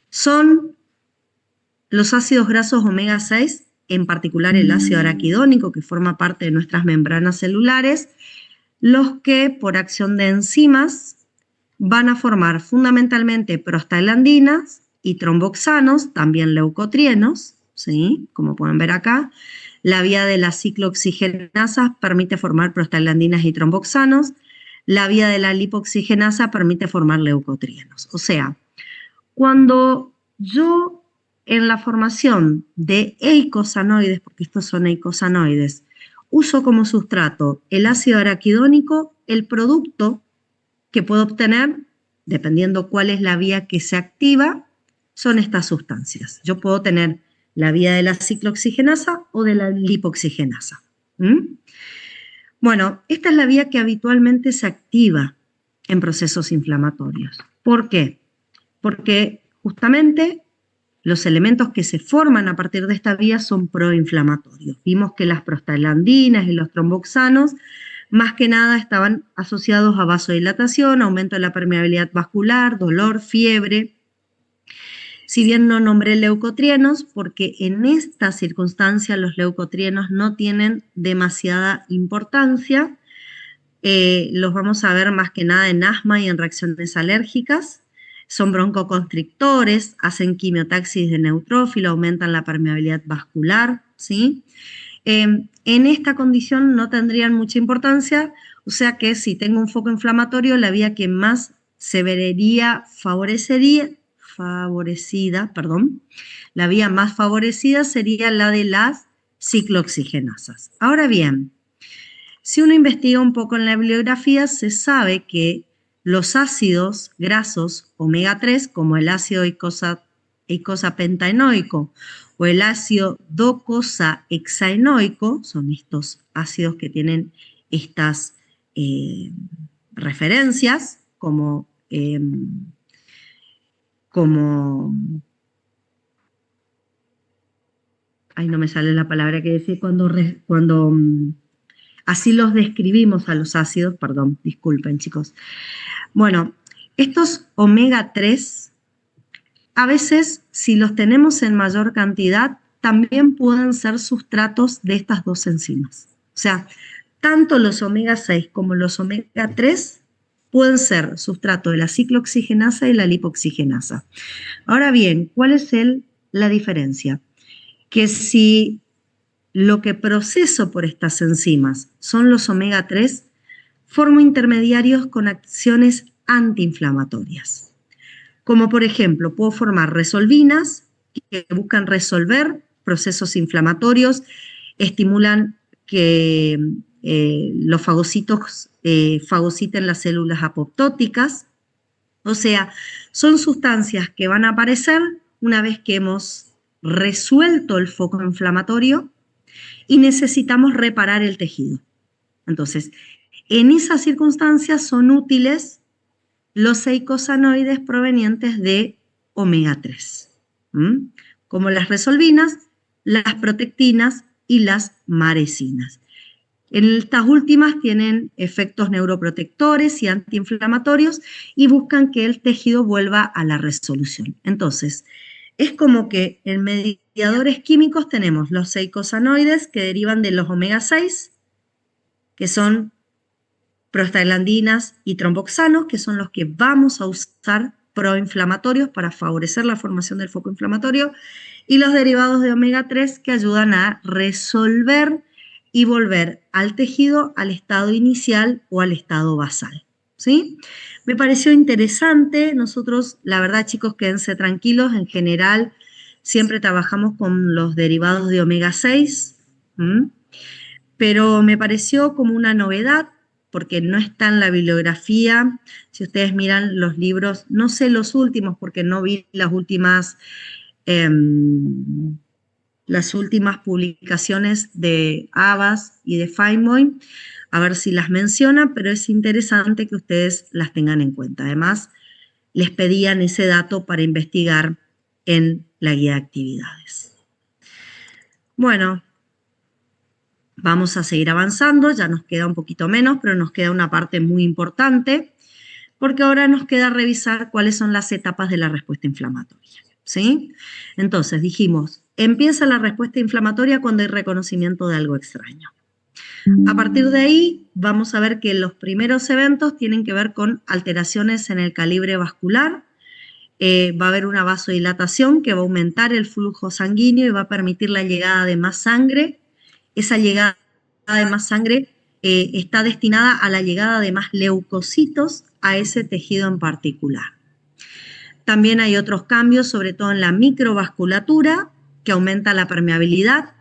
Speaker 1: son los ácidos grasos omega 6, en particular el ácido araquidónico, que forma parte de nuestras membranas celulares, los que, por acción de enzimas, van a formar fundamentalmente prostaglandinas y tromboxanos, también leucotrienos, ¿sí? Como pueden ver acá. La vía de la ciclooxigenasa permite formar prostaglandinas y tromboxanos. La vía de la lipoxigenasa permite formar leucotrienos. O sea, cuando yo en la formación de eicosanoides, porque estos son eicosanoides, uso como sustrato el ácido araquidónico, el producto que puedo obtener, dependiendo cuál es la vía que se activa, son estas sustancias. Yo puedo tener la vía de la ciclooxigenasa o de la lipoxigenasa. Bueno, esta es la vía que habitualmente se activa en procesos inflamatorios. ¿Por qué? Porque justamente los elementos que se forman a partir de esta vía son proinflamatorios. Vimos que las prostaglandinas y los tromboxanos más que nada estaban asociados a vasodilatación, aumento de la permeabilidad vascular, dolor, fiebre. Si bien no nombré leucotrienos, porque en esta circunstancia los leucotrienos no tienen demasiada importancia, los vamos a ver más que nada en asma y en reacciones alérgicas. Son broncoconstrictores, hacen quimiotaxis de neutrófilo, aumentan la permeabilidad vascular, ¿sí? En esta condición no tendrían mucha importancia, o sea que si tengo un foco inflamatorio, la vía que más se vería la vía más favorecida sería la de las ciclooxigenasas. Ahora bien, si uno investiga un poco en la bibliografía, se sabe que los ácidos grasos omega 3, como el ácido eicosapentaenoico o el ácido docosahexaenoico, son estos ácidos que tienen estas referencias como no me sale la palabra que decir cuando así los describimos a los ácidos, perdón, disculpen chicos. Bueno, estos omega 3, a veces si los tenemos en mayor cantidad, también pueden ser sustratos de estas dos enzimas. O sea, tanto los omega 6 como los omega 3 pueden ser sustrato de la ciclooxigenasa y la lipoxigenasa. Ahora bien, ¿cuál es la diferencia? Que si lo que proceso por estas enzimas son los omega 3, formo intermediarios con acciones antiinflamatorias. Como por ejemplo, puedo formar resolvinas que buscan resolver procesos inflamatorios, estimulan que los fagocitos fagociten las células apoptóticas. O sea, son sustancias que van a aparecer una vez que hemos resuelto el foco inflamatorio y necesitamos reparar el tejido. Entonces, en esas circunstancias son útiles los eicosanoides provenientes de omega 3, como las resolvinas, las protectinas y las maresinas. En estas últimas tienen efectos neuroprotectores y antiinflamatorios y buscan que el tejido vuelva a la resolución. Entonces, es como que en mediadores químicos tenemos los eicosanoides que derivan de los omega 6, que son prostaglandinas y tromboxanos, que son los que vamos a usar proinflamatorios para favorecer la formación del foco inflamatorio, y los derivados de omega 3 que ayudan a resolver y volver al tejido al estado inicial o al estado basal, ¿sí? Me pareció interesante. Nosotros, la verdad, chicos, quédense tranquilos, en general siempre trabajamos con los derivados de omega 6, pero me pareció como una novedad porque no está en la bibliografía. Si ustedes miran los libros, no sé los últimos porque no vi las últimas publicaciones de Abbas y de Feinboim, a ver si las menciona, pero es interesante que ustedes las tengan en cuenta. Además, les pedían ese dato para investigar en la guía de actividades. Bueno, vamos a seguir avanzando, ya nos queda un poquito menos, pero nos queda una parte muy importante, porque ahora nos queda revisar cuáles son las etapas de la respuesta inflamatoria, ¿sí? Entonces, dijimos, empieza la respuesta inflamatoria cuando hay reconocimiento de algo extraño. A partir de ahí, vamos a ver que los primeros eventos tienen que ver con alteraciones en el calibre vascular. Va a haber una vasodilatación que va a aumentar el flujo sanguíneo y va a permitir la llegada de más sangre. Esa llegada de más sangre está destinada a la llegada de más leucocitos a ese tejido en particular. También hay otros cambios, sobre todo en la microvasculatura, que aumenta la permeabilidad.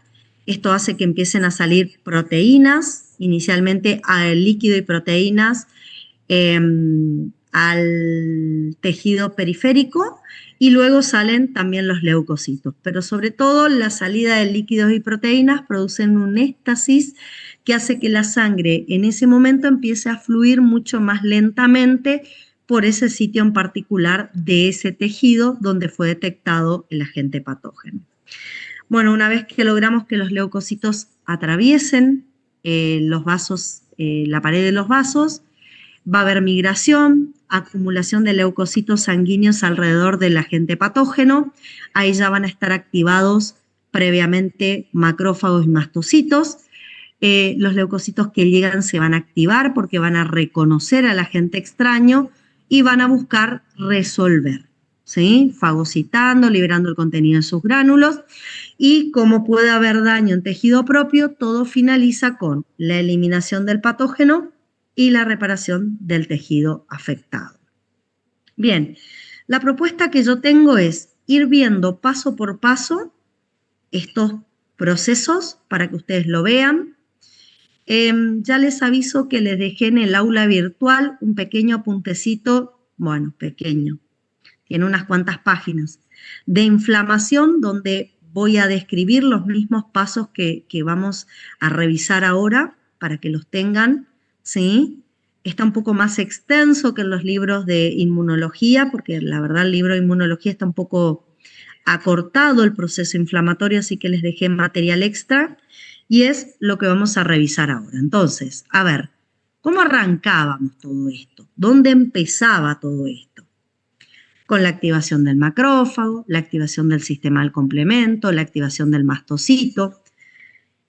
Speaker 1: Esto hace que empiecen a salir proteínas, inicialmente al líquido y proteínas al tejido periférico, y luego salen también los leucocitos. Pero sobre todo la salida de líquidos y proteínas producen un éxtasis que hace que la sangre en ese momento empiece a fluir mucho más lentamente por ese sitio en particular de ese tejido donde fue detectado el agente patógeno. Bueno, una vez que logramos que los leucocitos atraviesen los vasos, la pared de los vasos, va a haber migración, acumulación de leucocitos sanguíneos alrededor del agente patógeno. Ahí ya van a estar activados previamente macrófagos y mastocitos. Los leucocitos que llegan se van a activar porque van a reconocer al agente extraño y van a buscar resolver, ¿sí? Fagocitando, liberando el contenido de sus gránulos. Y como puede haber daño en tejido propio, todo finaliza con la eliminación del patógeno y la reparación del tejido afectado. Bien, la propuesta que yo tengo es ir viendo paso por paso estos procesos para que ustedes lo vean. Ya les aviso que les dejé en el aula virtual un pequeño apuntecito, bueno, pequeño, tiene unas cuantas páginas, de inflamación donde voy a describir los mismos pasos que vamos a revisar ahora para que los tengan, ¿sí? Está un poco más extenso que en los libros de inmunología, porque la verdad el libro de inmunología está un poco acortado el proceso inflamatorio, así que les dejé material extra y es lo que vamos a revisar ahora. Entonces, a ver, ¿cómo arrancábamos todo esto? ¿Dónde empezaba todo esto? Con la activación del macrófago, la activación del sistema del complemento, la activación del mastocito.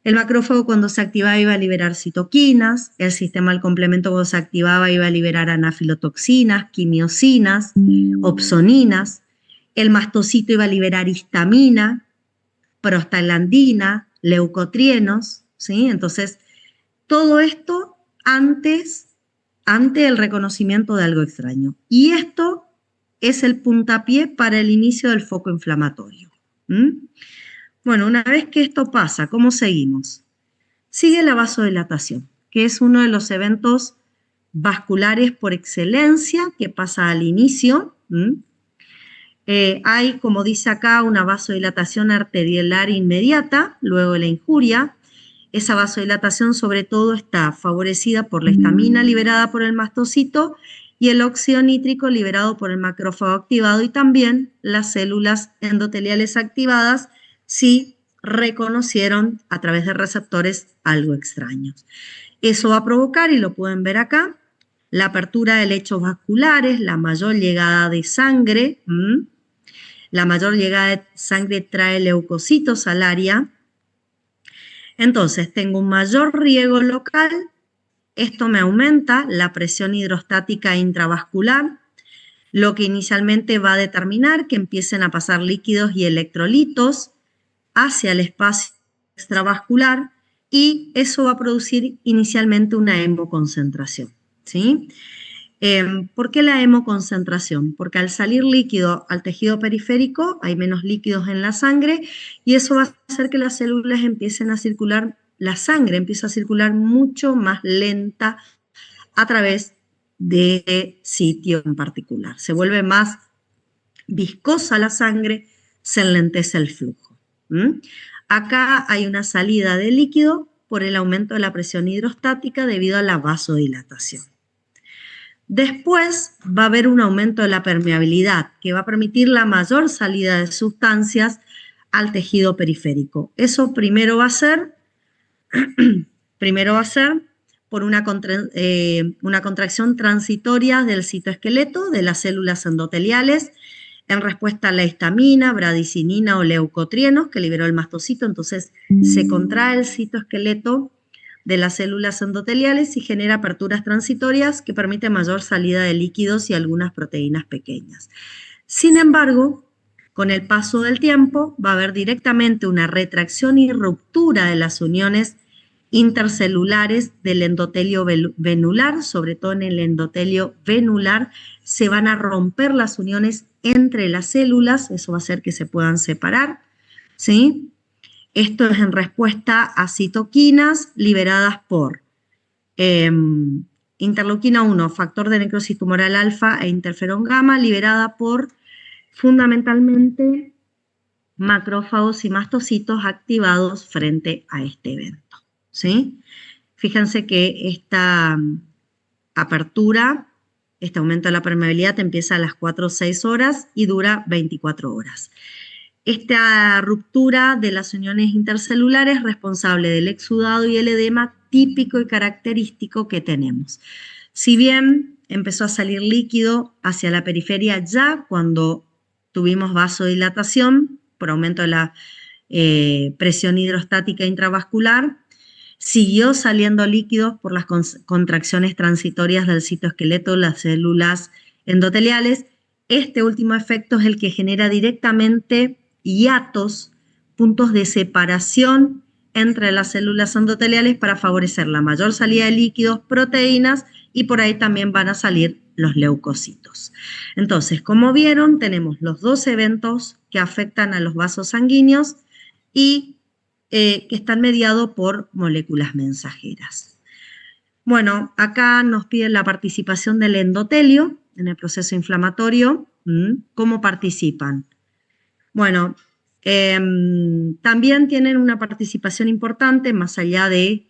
Speaker 1: El macrófago cuando se activaba iba a liberar citoquinas, el sistema del complemento cuando se activaba iba a liberar anafilotoxinas, quimiosinas, opsoninas, el mastocito iba a liberar histamina, prostaglandina, leucotrienos, ¿sí? Entonces, todo esto ante el reconocimiento de algo extraño. Y esto es el puntapié para el inicio del foco inflamatorio. Bueno, una vez que esto pasa, ¿cómo seguimos? Sigue la vasodilatación, que es uno de los eventos vasculares por excelencia que pasa al inicio. Hay, como dice acá, una vasodilatación arteriolar inmediata, luego de la injuria. Esa vasodilatación sobre todo está favorecida por la histamina liberada por el mastocito y el óxido nítrico liberado por el macrófago activado y también las células endoteliales activadas si reconocieron a través de receptores algo extraños. Eso va a provocar, y lo pueden ver acá, la apertura de lechos vasculares, la mayor llegada de sangre. La mayor llegada de sangre trae leucocitos al área. Entonces, tengo un mayor riego local. Esto me aumenta la presión hidrostática intravascular, lo que inicialmente va a determinar que empiecen a pasar líquidos y electrolitos hacia el espacio extravascular y eso va a producir inicialmente una hemoconcentración, ¿sí? ¿Por qué la hemoconcentración? Porque al salir líquido al tejido periférico hay menos líquidos en la sangre y eso va a hacer que las células empiecen a circular, la sangre empieza a circular mucho más lenta a través de sitio en particular. Se vuelve más viscosa la sangre, se enlentece el flujo. Acá hay una salida de líquido por el aumento de la presión hidrostática debido a la vasodilatación. Después va a haber un aumento de la permeabilidad que va a permitir la mayor salida de sustancias al tejido periférico. Eso primero va a ser por una contracción transitoria del citoesqueleto de las células endoteliales en respuesta a la histamina, bradicinina o leucotrienos que liberó el mastocito. Entonces se contrae el citoesqueleto de las células endoteliales y genera aperturas transitorias que permiten mayor salida de líquidos y algunas proteínas pequeñas. Sin embargo, con el paso del tiempo va a haber directamente una retracción y ruptura de las uniones intercelulares del endotelio venular, sobre todo en el endotelio venular, se van a romper las uniones entre las células, eso va a hacer que se puedan separar, ¿sí? Esto es en respuesta a citoquinas liberadas por interleuquina 1, factor de necrosis tumoral alfa e interferón gamma, liberada por fundamentalmente macrófagos y mastocitos activados frente a este evento, ¿sí? Fíjense que esta apertura, este aumento de la permeabilidad empieza a las 4 o 6 horas y dura 24 horas. Esta ruptura de las uniones intercelulares es responsable del exudado y el edema típico y característico que tenemos. Si bien empezó a salir líquido hacia la periferia ya cuando tuvimos vasodilatación por aumento de la presión hidrostática intravascular, siguió saliendo líquidos por las contracciones transitorias del citoesqueleto, las células endoteliales. Este último efecto es el que genera directamente hiatos, puntos de separación entre las células endoteliales para favorecer la mayor salida de líquidos, proteínas y por ahí también van a salir los leucocitos. Entonces, como vieron, tenemos los dos eventos que afectan a los vasos sanguíneos y que están mediados por moléculas mensajeras. Bueno, acá nos piden la participación del endotelio en el proceso inflamatorio. ¿Cómo participan? Bueno, también tienen una participación importante más allá de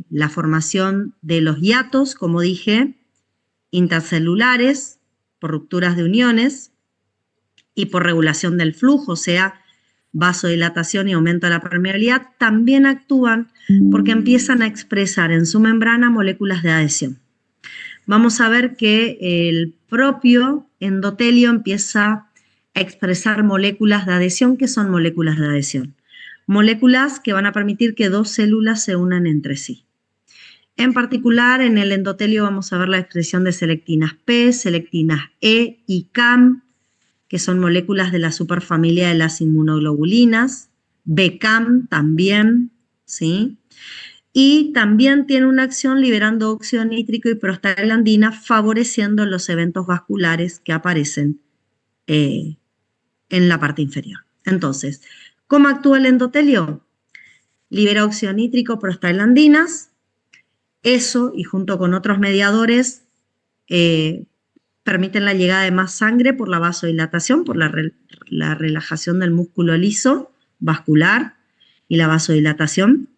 Speaker 1: la formación de los hiatos, como dije, intercelulares, por rupturas de uniones y por regulación del flujo, o sea, vasodilatación y aumento de la permeabilidad, también actúan porque empiezan a expresar en su membrana moléculas de adhesión. Vamos a ver que el propio endotelio empieza a expresar moléculas de adhesión. ¿Qué son moléculas de adhesión? moléculas que van a permitir que dos células se unan entre sí. En particular, en el endotelio vamos a ver la expresión de selectinas P, selectinas E y CAM, que son moléculas de la superfamilia de las inmunoglobulinas, BCAM también, ¿sí? Y también tiene una acción liberando óxido nítrico y prostaglandina, favoreciendo los eventos vasculares que aparecen en la parte inferior. Entonces, ¿cómo actúa el endotelio? Libera óxido nítrico, prostaglandinas. Eso, y junto con otros mediadores, permiten la llegada de más sangre por la vasodilatación, por la relajación del músculo liso vascular y la vasodilatación,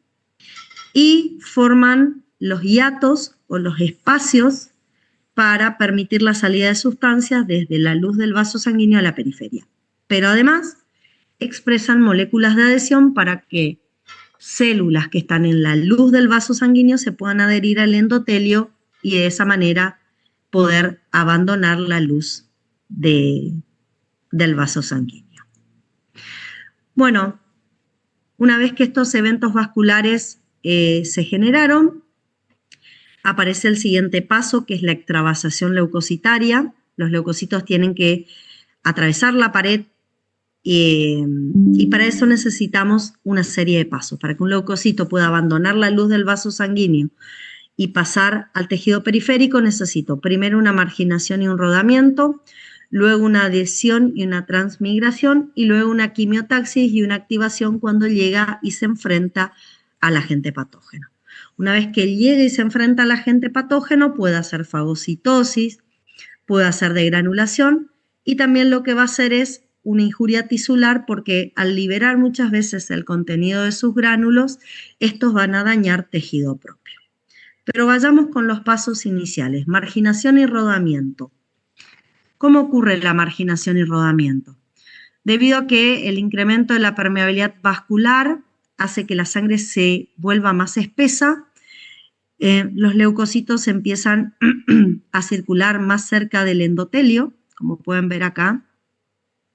Speaker 1: y forman los hiatos o los espacios para permitir la salida de sustancias desde la luz del vaso sanguíneo a la periferia. Pero además expresan moléculas de adhesión para que células que están en la luz del vaso sanguíneo se puedan adherir al endotelio y de esa manera poder abandonar la luz del vaso sanguíneo. Bueno, una vez que estos eventos vasculares se generaron, aparece el siguiente paso, que es la extravasación leucocitaria. Los leucocitos tienen que atravesar la pared y para eso necesitamos una serie de pasos. Para que un leucocito pueda abandonar la luz del vaso sanguíneo y pasar al tejido periférico, necesito primero una marginación y un rodamiento, luego una adhesión y una transmigración, y luego una quimiotaxis y una activación cuando llega y se enfrenta al agente patógeno. Una vez que llega y se enfrenta al agente patógeno, puede hacer fagocitosis, puede hacer degranulación, y también lo que va a hacer es una injuria tisular, porque al liberar muchas veces el contenido de sus gránulos, estos van a dañar tejido propio. Pero vayamos con los pasos iniciales, marginación y rodamiento. ¿Cómo ocurre la marginación y rodamiento? Debido a que el incremento de la permeabilidad vascular hace que la sangre se vuelva más espesa, los leucocitos empiezan a circular más cerca del endotelio, como pueden ver acá.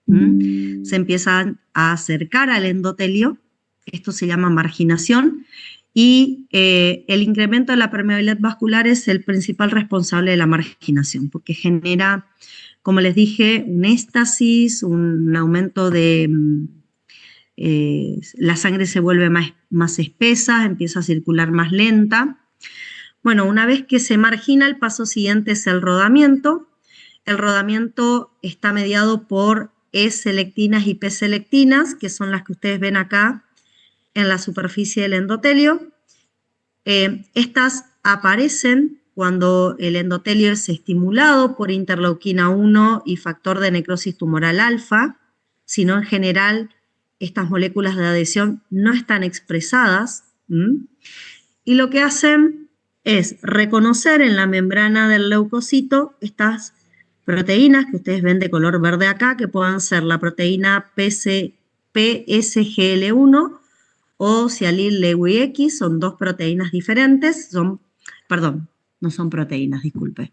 Speaker 1: Se empiezan a acercar al endotelio, esto se llama marginación, y el incremento de la permeabilidad vascular es el principal responsable de la marginación, porque genera, como les dije, un éstasis, un aumento de... la sangre se vuelve más espesa, empieza a circular más lenta. Bueno, una vez que se margina, el paso siguiente es el rodamiento. El rodamiento está mediado por E-selectinas y P-selectinas, que son las que ustedes ven acá en la superficie del endotelio. Estas aparecen cuando el endotelio es estimulado por interleuquina 1 y factor de necrosis tumoral alfa, sino en general estas moléculas de adhesión no están expresadas, y lo que hacen es reconocer en la membrana del leucocito estas proteínas que ustedes ven de color verde acá, que puedan ser la proteína PSGL1 o sialil-Lewis, son dos proteínas diferentes, perdón, no son proteínas, disculpe.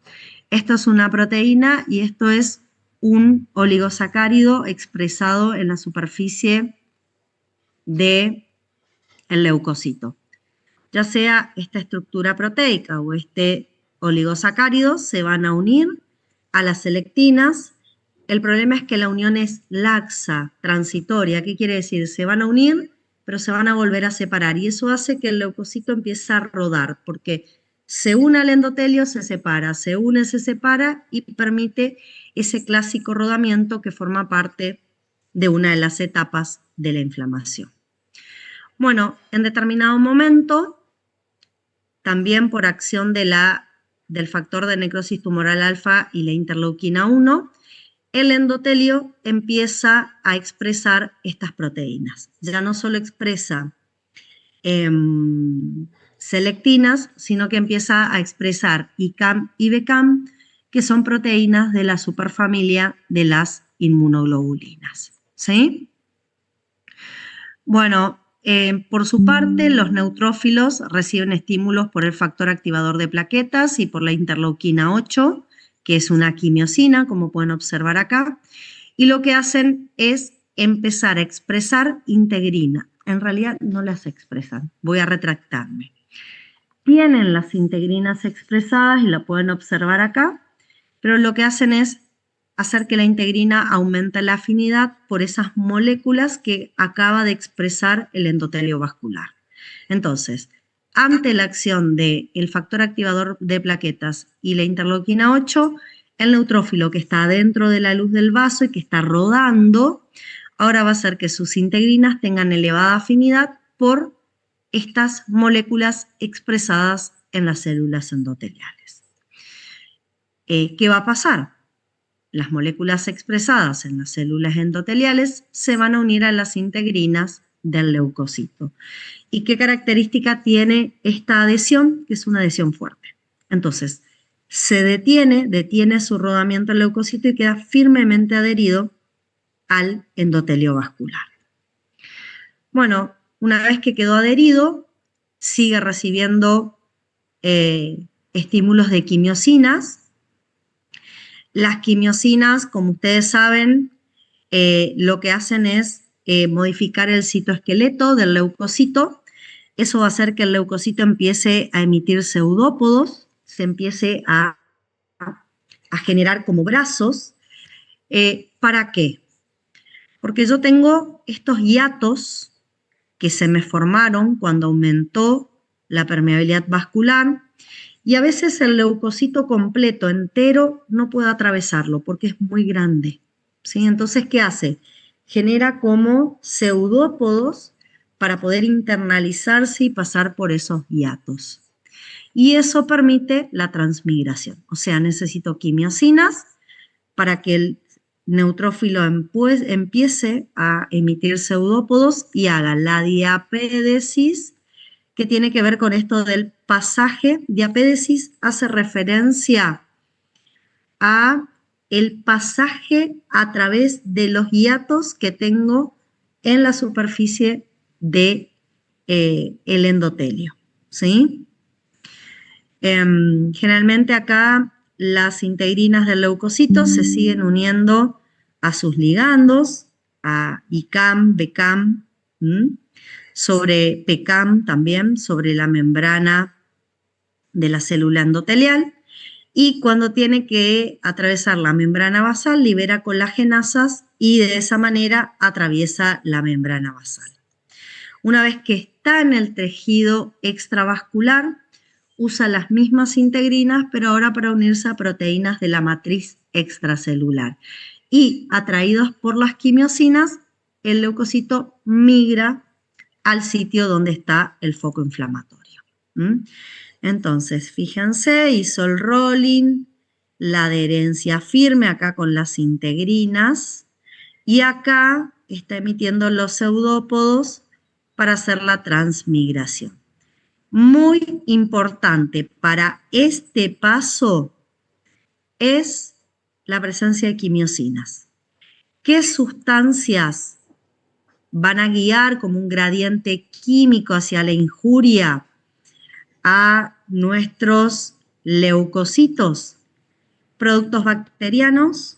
Speaker 1: Esto es una proteína y esto es un oligosacárido expresado en la superficie del leucocito. Ya sea esta estructura proteica o este oligosacárido se van a unir a las selectinas. El problema es que la unión es laxa, transitoria. ¿Qué quiere decir? Se van a unir, pero se van a volver a separar, y eso hace que el leucocito empiece a rodar, porque se une al endotelio, se separa, se une, se separa, y permite ese clásico rodamiento que forma parte de una de las etapas de la inflamación. Bueno, en determinado momento, también por acción del factor de necrosis tumoral alfa y la interleuquina 1, el endotelio empieza a expresar estas proteínas. Ya no solo expresa selectinas, sino que empieza a expresar ICAM y BCAM, que son proteínas de la superfamilia de las inmunoglobulinas. ¿Sí? Bueno, por su parte, los neutrófilos reciben estímulos por el factor activador de plaquetas y por la interleuquina 8, que es una quimiosina, como pueden observar acá, y lo que hacen es empezar a expresar integrina. en realidad no las expresan. Voy a retractarme. Tienen las integrinas expresadas y la pueden observar acá, pero lo que hacen es hacer que la integrina aumente la afinidad por esas moléculas que acaba de expresar el endotelio vascular. Entonces, ante la acción del factor activador de plaquetas y la interleuquina 8, el neutrófilo que está dentro de la luz del vaso y que está rodando, ahora va a hacer que sus integrinas tengan elevada afinidad por estas moléculas expresadas en las células endoteliales. ¿Qué va a pasar? Las moléculas expresadas en las células endoteliales se van a unir a las integrinas del leucocito. ¿Y qué característica tiene esta adhesión? Que es una adhesión fuerte. Entonces, se detiene su rodamiento el leucocito y queda firmemente adherido al endotelio vascular. Bueno, una vez que quedó adherido, sigue recibiendo estímulos de quimiosinas. Las quimiosinas, como ustedes saben, lo que hacen es modificar el citoesqueleto del leucocito. Eso va a hacer que el leucocito empiece a emitir pseudópodos, se empiece a generar como brazos. ¿Para qué? Porque yo tengo estos hiatos que se me formaron cuando aumentó la permeabilidad vascular y a veces el leucocito completo, entero, no puede atravesarlo porque es muy grande, ¿sí? Entonces, ¿qué hace? Genera como pseudópodos para poder internalizarse y pasar por esos hiatos. Y eso permite la transmigración. O sea, necesito quimiosinas para que el neutrófilo empiece a emitir pseudópodos y haga la diapédesis, que tiene que ver con esto del pasaje. Diapédesis hace referencia a el pasaje a través de los hiatos que tengo en la superficie de el endotelio, ¿sí? Generalmente acá las integrinas del leucocito se siguen uniendo a sus ligandos, a ICAM, BCAM, sobre PCAM también, sobre la membrana de la célula endotelial, y cuando tiene que atravesar la membrana basal libera colagenasas y de esa manera atraviesa la membrana basal. Una vez que está en el tejido extravascular, usa las mismas integrinas, pero ahora para unirse a proteínas de la matriz extracelular. Y atraídos por las quimiosinas, el leucocito migra al sitio donde está el foco inflamatorio. Entonces, fíjense, hizo el rolling, la adherencia firme acá con las integrinas y acá está emitiendo los pseudópodos para hacer la transmigración. Muy importante para este paso es la presencia de quimiosinas. ¿Qué sustancias van a guiar como un gradiente químico hacia la injuria a nuestros leucocitos? Productos bacterianos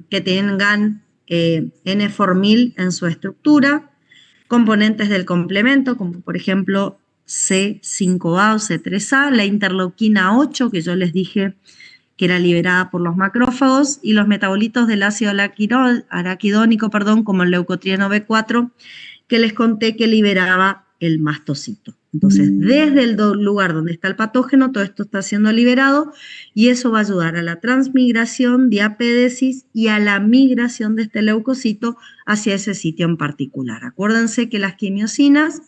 Speaker 1: que tengan N-formil en su estructura, componentes del complemento, como por ejemplo C5A o C3A, la interleuquina 8, que yo les dije que era liberada por los macrófagos, y los metabolitos del ácido araquidónico, como el leucotrieno B4, que les conté que liberaba el mastocito. Entonces, desde el lugar donde está el patógeno, todo esto está siendo liberado y eso va a ayudar a la transmigración, diapédesis y a la migración de este leucocito hacia ese sitio en particular. Acuérdense que las quimiosinas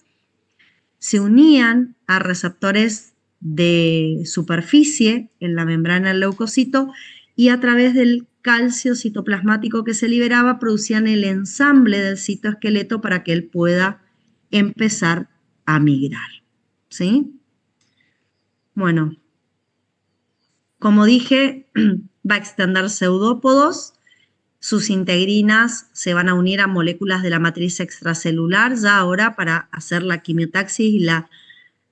Speaker 1: se unían a receptores de superficie en la membrana del leucocito y a través del calcio citoplasmático que se liberaba producían el ensamble del citoesqueleto para que él pueda empezar a migrar, ¿sí? Bueno, como dije, va a extender pseudópodos, sus integrinas se van a unir a moléculas de la matriz extracelular ya ahora para hacer la quimiotaxis y la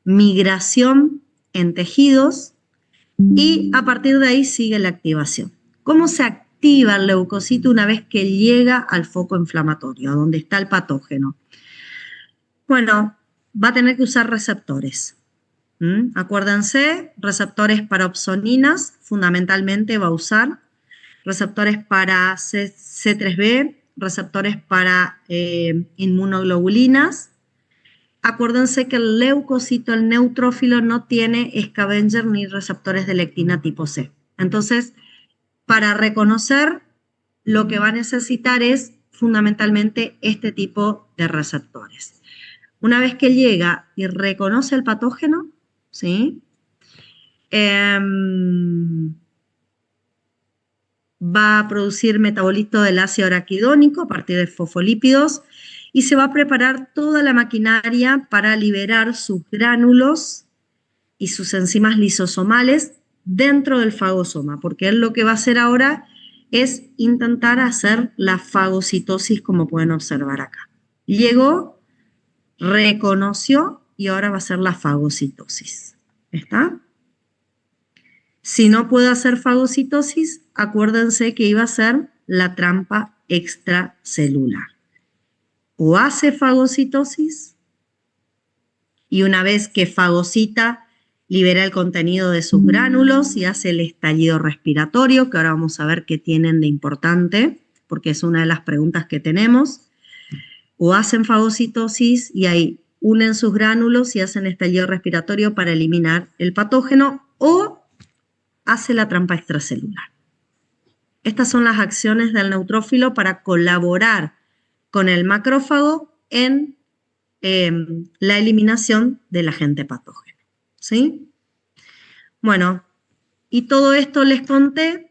Speaker 1: migración en tejidos, y a partir de ahí sigue la activación. ¿Cómo se activa el leucocito una vez que llega al foco inflamatorio, donde está el patógeno? Bueno, va a tener que usar receptores. Acuérdense, receptores para opsoninas, fundamentalmente va a usar, receptores para C3b, receptores para inmunoglobulinas. Acuérdense que el leucocito, el neutrófilo, no tiene scavenger ni receptores de lectina tipo C. Entonces, para reconocer, lo que va a necesitar es fundamentalmente este tipo de receptores. Una vez que llega y reconoce el patógeno, ¿sí? Va a producir metabolito del ácido araquidónico a partir de fosfolípidos y se va a preparar toda la maquinaria para liberar sus gránulos y sus enzimas lisosomales dentro del fagosoma, porque él lo que va a hacer ahora es intentar hacer la fagocitosis, como pueden observar acá. Llegó, reconoció y ahora va a hacer la fagocitosis. ¿Está? Si no puede hacer fagocitosis, acuérdense que iba a ser la trampa extracelular. O hace fagocitosis y una vez que fagocita, libera el contenido de sus gránulos y hace el estallido respiratorio, que ahora vamos a ver qué tienen de importante, porque es una de las preguntas que tenemos. O hacen fagocitosis y ahí unen sus gránulos y hacen estallido respiratorio para eliminar el patógeno, o hace la trampa extracelular. Estas son las acciones del neutrófilo para colaborar con el macrófago en la eliminación del agente patógeno. ¿Sí? Bueno, y todo esto les conté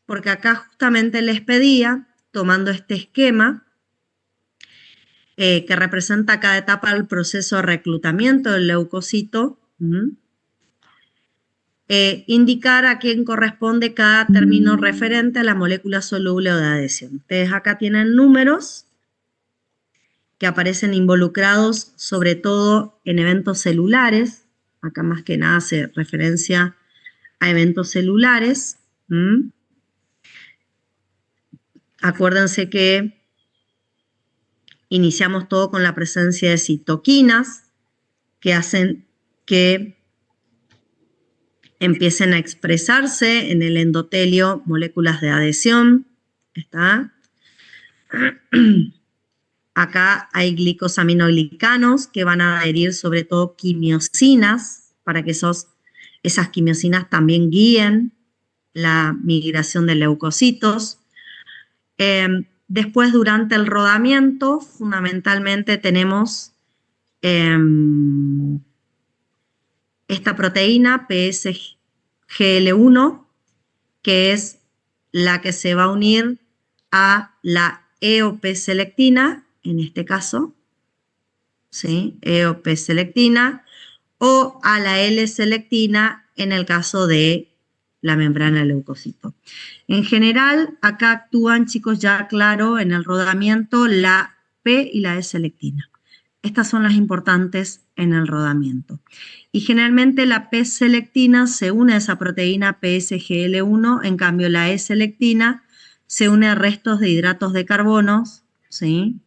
Speaker 1: porque acá justamente les pedía, tomando este esquema, que representa cada etapa del proceso de reclutamiento del leucocito, indicar a quién corresponde cada término referente a la molécula soluble o de adhesión. Ustedes acá tienen números que aparecen involucrados sobre todo en eventos celulares. Acá más que nada hace referencia a eventos celulares. Acuérdense que iniciamos todo con la presencia de citoquinas que hacen que empiecen a expresarse en el endotelio moléculas de adhesión. ¿Está? Acá hay glicosaminoglicanos que van a adherir sobre todo quimiosinas para que esas quimiosinas también guíen la migración de leucocitos. Después, durante el rodamiento, fundamentalmente tenemos esta proteína PSGL1, que es la que se va a unir a la EOP-selectina, en este caso, ¿sí? EOP-selectina, o a la L-selectina en el caso de la membrana del leucocito. En general, acá actúan, chicos, ya claro, en el rodamiento, la P y la E-selectina. Estas son las importantes en el rodamiento. Y generalmente la P-selectina se une a esa proteína PSGL1, en cambio la E-selectina se une a restos de hidratos de carbono, ¿sí?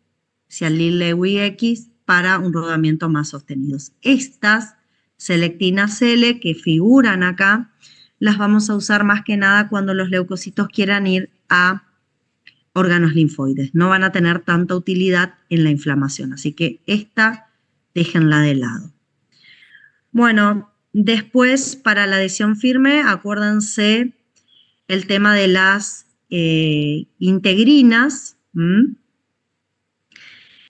Speaker 1: Sialil-Lewis-X, para un rodamiento más sostenido. Estas selectinas L que figuran acá, las vamos a usar más que nada cuando los leucocitos quieran ir a órganos linfoides. No van a tener tanta utilidad en la inflamación, así que esta déjenla de lado. Bueno, después para la adhesión firme, acuérdense el tema de las integrinas.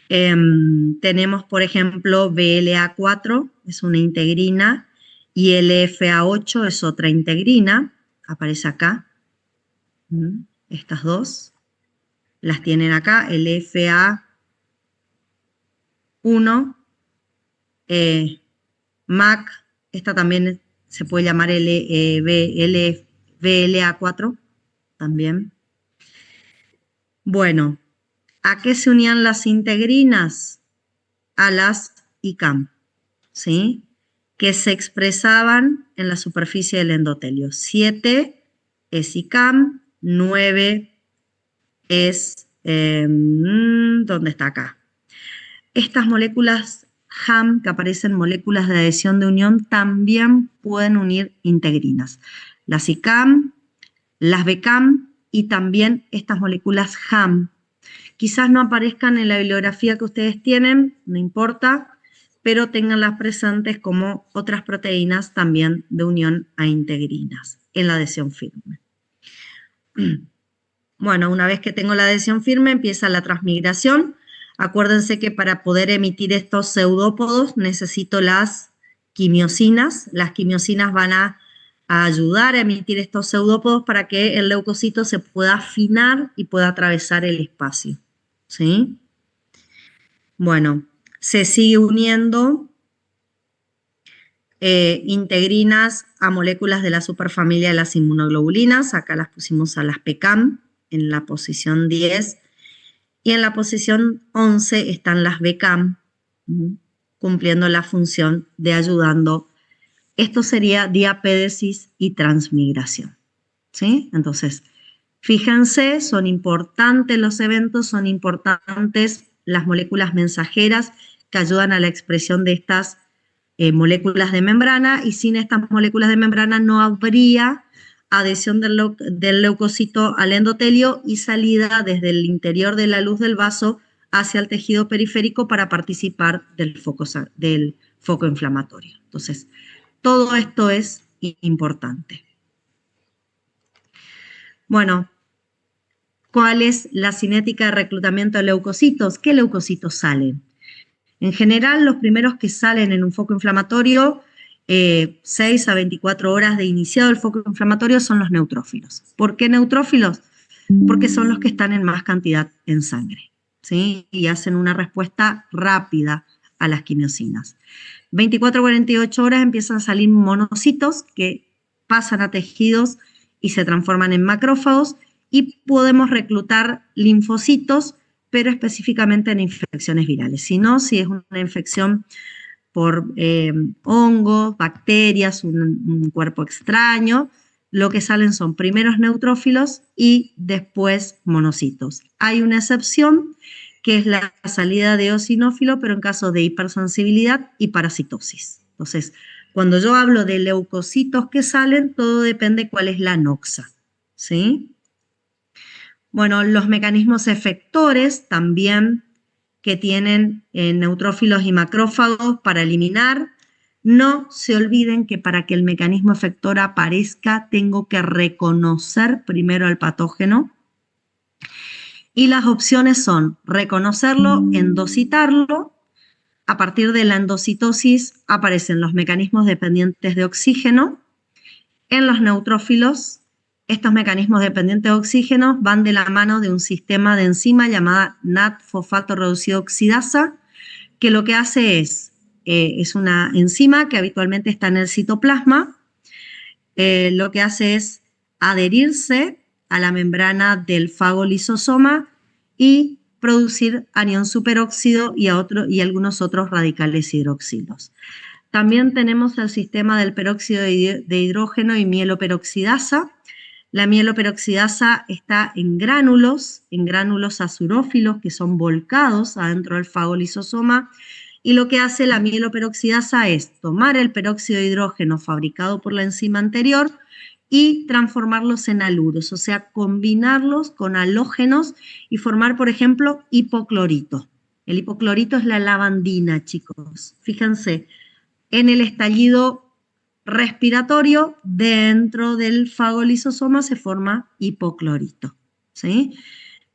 Speaker 1: Tenemos, por ejemplo, BLA4, es una integrina, y LFA8 es otra integrina, aparece acá. Estas dos las tienen acá, LFA1, MAC, esta también se puede llamar BLA4 también. Bueno, ¿a qué se unían las integrinas? A las ICAM, ¿sí? Que se expresaban en la superficie del endotelio. 7 es ICAM, 9 es, ¿dónde está acá? Estas moléculas HAM, que aparecen moléculas de adhesión de unión, también pueden unir integrinas. Las ICAM, las BCAM y también estas moléculas HAM. Quizás no aparezcan en la bibliografía que ustedes tienen, no importa, pero ténganlas presentes como otras proteínas también de unión a integrinas en la adhesión firme. Bueno, una vez que tengo la adhesión firme, empieza la transmigración. Acuérdense que para poder emitir estos pseudópodos necesito las quimiosinas. Las quimiosinas van a ayudar a emitir estos pseudópodos para que el leucocito se pueda afinar y pueda atravesar el espacio. ¿Sí? Bueno, se sigue uniendo integrinas a moléculas de la superfamilia de las inmunoglobulinas. Acá las pusimos a las PCAM en la posición 10. Y en la posición 11 están las BCAM, cumpliendo la función de ayudando. Esto sería diapédesis y transmigración. ¿Sí? Entonces, fíjense, son importantes los eventos, son importantes las moléculas mensajeras que ayudan a la expresión de estas moléculas de membrana, y sin estas moléculas de membrana no habría adhesión del leucocito al endotelio y salida desde el interior de la luz del vaso hacia el tejido periférico para participar del foco inflamatorio. Entonces, todo esto es importante. Bueno, ¿cuál es la cinética de reclutamiento de leucocitos? ¿Qué leucocitos salen? En general, los primeros que salen en un foco inflamatorio, 6 a 24 horas de iniciado el foco inflamatorio, son los neutrófilos. ¿Por qué neutrófilos? Porque son los que están en más cantidad en sangre, ¿sí? Y hacen una respuesta rápida a las quimiosinas. 24 a 48 horas empiezan a salir monocitos que pasan a tejidos y se transforman en macrófagos, y podemos reclutar linfocitos, pero específicamente en infecciones virales. Si no, si es una infección por hongos, bacterias, un cuerpo extraño, lo que salen son primeros neutrófilos y después monocitos. Hay una excepción, que es la salida de eosinófilo, pero en caso de hipersensibilidad y parasitosis. Entonces, cuando yo hablo de leucocitos que salen, todo depende cuál es la noxa, ¿sí? Bueno, los mecanismos efectores también que tienen neutrófilos y macrófagos para eliminar. No se olviden que para que el mecanismo efector aparezca, tengo que reconocer primero al patógeno. Y las opciones son reconocerlo, endocitarlo. A partir de la endocitosis aparecen los mecanismos dependientes de oxígeno. En los neutrófilos, estos mecanismos dependientes de oxígeno van de la mano de un sistema de enzima llamada NAT-fosfato reducido oxidasa, que lo que hace es una enzima que habitualmente está en el citoplasma. Lo que hace es adherirse a la membrana del fagolisosoma y producir anión superóxido y algunos otros radicales hidroxilos. También tenemos el sistema del peróxido de hidrógeno y mieloperoxidasa. La mieloperoxidasa está en gránulos azurófilos que son volcados adentro del fagolisosoma, y lo que hace la mieloperoxidasa es tomar el peróxido de hidrógeno fabricado por la enzima anterior y transformarlos en haluros, o sea, combinarlos con halógenos y formar, por ejemplo, hipoclorito. El hipoclorito es la lavandina, chicos. Fíjense, en el estallido respiratorio, dentro del fagolisosoma se forma hipoclorito, ¿sí?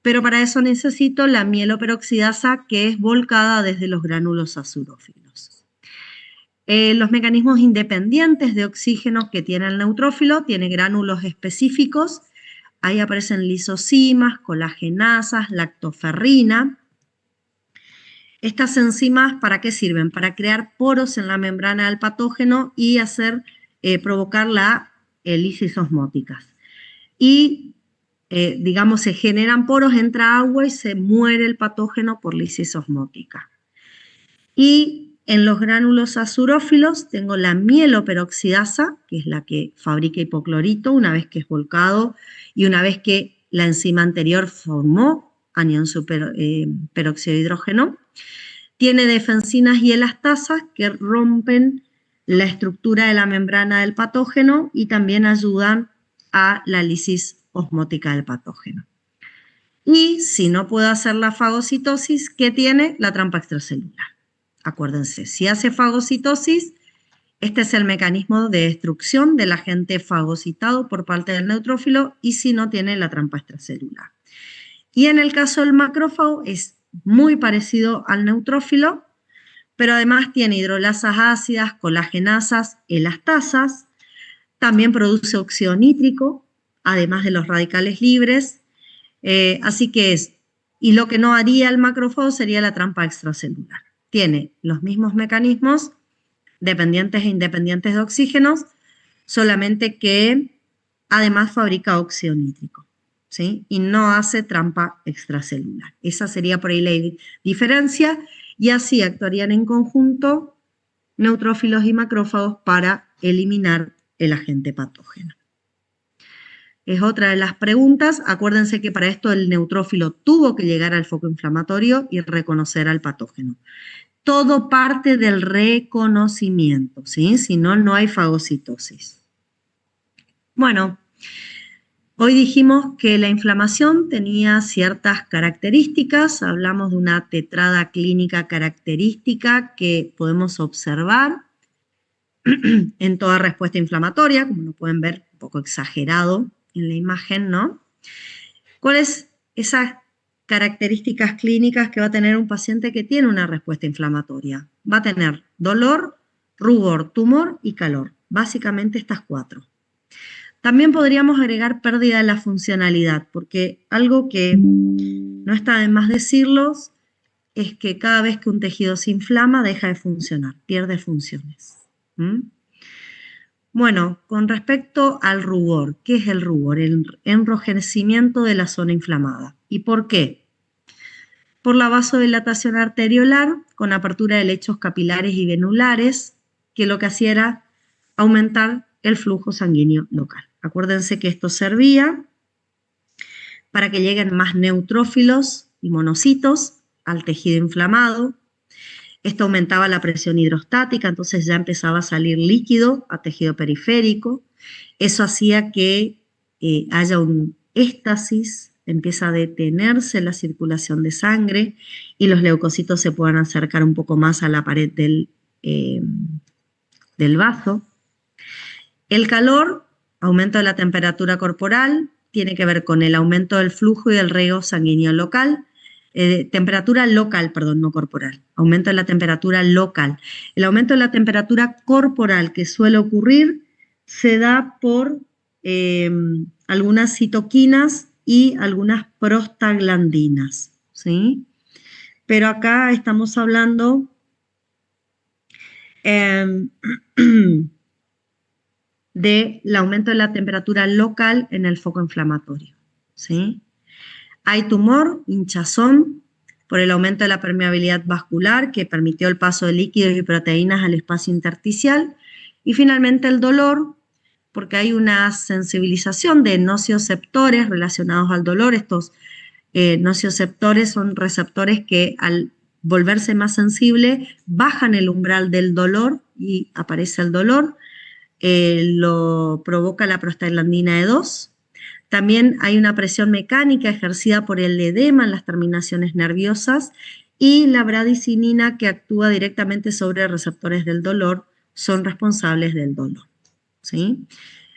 Speaker 1: Pero para eso necesito la mieloperoxidasa, que es volcada desde los gránulos azurófilos. Los mecanismos independientes de oxígeno que tiene el neutrófilo tiene gránulos específicos. Ahí aparecen lisosimas, colagenasas, lactoferrina. Estas enzimas, ¿para qué sirven? Para crear poros en la membrana del patógeno y provocar la lisis osmótica. Y, digamos, se generan poros, entra agua y se muere el patógeno por lisis osmótica. Y en los gránulos azurófilos tengo la mieloperoxidasa, que es la que fabrica hipoclorito una vez que es volcado y una vez que la enzima anterior formó anión peróxido de hidrógeno. Tiene defensinas y elastasas que rompen la estructura de la membrana del patógeno y también ayudan a la lisis osmótica del patógeno. Y si no puede hacer la fagocitosis, ¿qué tiene? La trampa extracelular. Acuérdense, si hace fagocitosis, este es el mecanismo de destrucción del agente fagocitado por parte del neutrófilo, y si no, tiene la trampa extracelular. Y en el caso del macrófago es muy parecido al neutrófilo, pero además tiene hidrolasas ácidas, colagenasas, elastasas, también produce óxido nítrico, además de los radicales libres, así que y lo que no haría el macrófago sería la trampa extracelular. Tiene los mismos mecanismos, dependientes e independientes de oxígenos, solamente que además fabrica óxido nítrico, ¿sí? Y no hace trampa extracelular. Esa sería por ahí la diferencia, y así actuarían en conjunto neutrófilos y macrófagos para eliminar el agente patógeno. Es otra de las preguntas. Acuérdense que para esto el neutrófilo tuvo que llegar al foco inflamatorio y reconocer al patógeno. Todo parte del reconocimiento, ¿sí? Si no, no hay fagocitosis. Bueno, hoy dijimos que la inflamación tenía ciertas características. Hablamos de una tetrada clínica característica que podemos observar en toda respuesta inflamatoria, como lo pueden ver, un poco exagerado en la imagen, ¿no? ¿Cuáles esas características clínicas que va a tener un paciente que tiene una respuesta inflamatoria? Va a tener dolor, rubor, tumor y calor. Básicamente estas 4. También podríamos agregar pérdida de la funcionalidad, porque algo que no está de más decirlos es que cada vez que un tejido se inflama deja de funcionar, pierde funciones. Bueno, con respecto al rubor, ¿qué es el rubor? El enrojecimiento de la zona inflamada. ¿Y por qué? Por la vasodilatación arteriolar con apertura de lechos capilares y venulares, que lo que hacía era aumentar el flujo sanguíneo local. Acuérdense que esto servía para que lleguen más neutrófilos y monocitos al tejido inflamado. Esto aumentaba la presión hidrostática, entonces ya empezaba a salir líquido a tejido periférico. Eso hacía que haya un éstasis, empieza a detenerse la circulación de sangre y los leucocitos se puedan acercar un poco más a la pared del vaso. El calor, aumento de la temperatura corporal, tiene que ver con el aumento del flujo y del riego sanguíneo local. Temperatura local, perdón, no corporal. Aumento de la temperatura local. El aumento de la temperatura corporal que suele ocurrir se da por algunas citoquinas y algunas prostaglandinas, ¿sí? Pero acá estamos hablando del aumento de la temperatura local en el foco inflamatorio, ¿sí? Hay tumor, hinchazón, por el aumento de la permeabilidad vascular que permitió el paso de líquidos y proteínas al espacio intersticial. Y finalmente el dolor, porque hay una sensibilización de nocioceptores relacionados al dolor. Estos nocioceptores son receptores que al volverse más sensibles bajan el umbral del dolor y aparece el dolor. Lo provoca la prostaglandina E2. También hay una presión mecánica ejercida por el edema en las terminaciones nerviosas y la bradicinina, que actúa directamente sobre receptores del dolor, son responsables del dolor, ¿sí?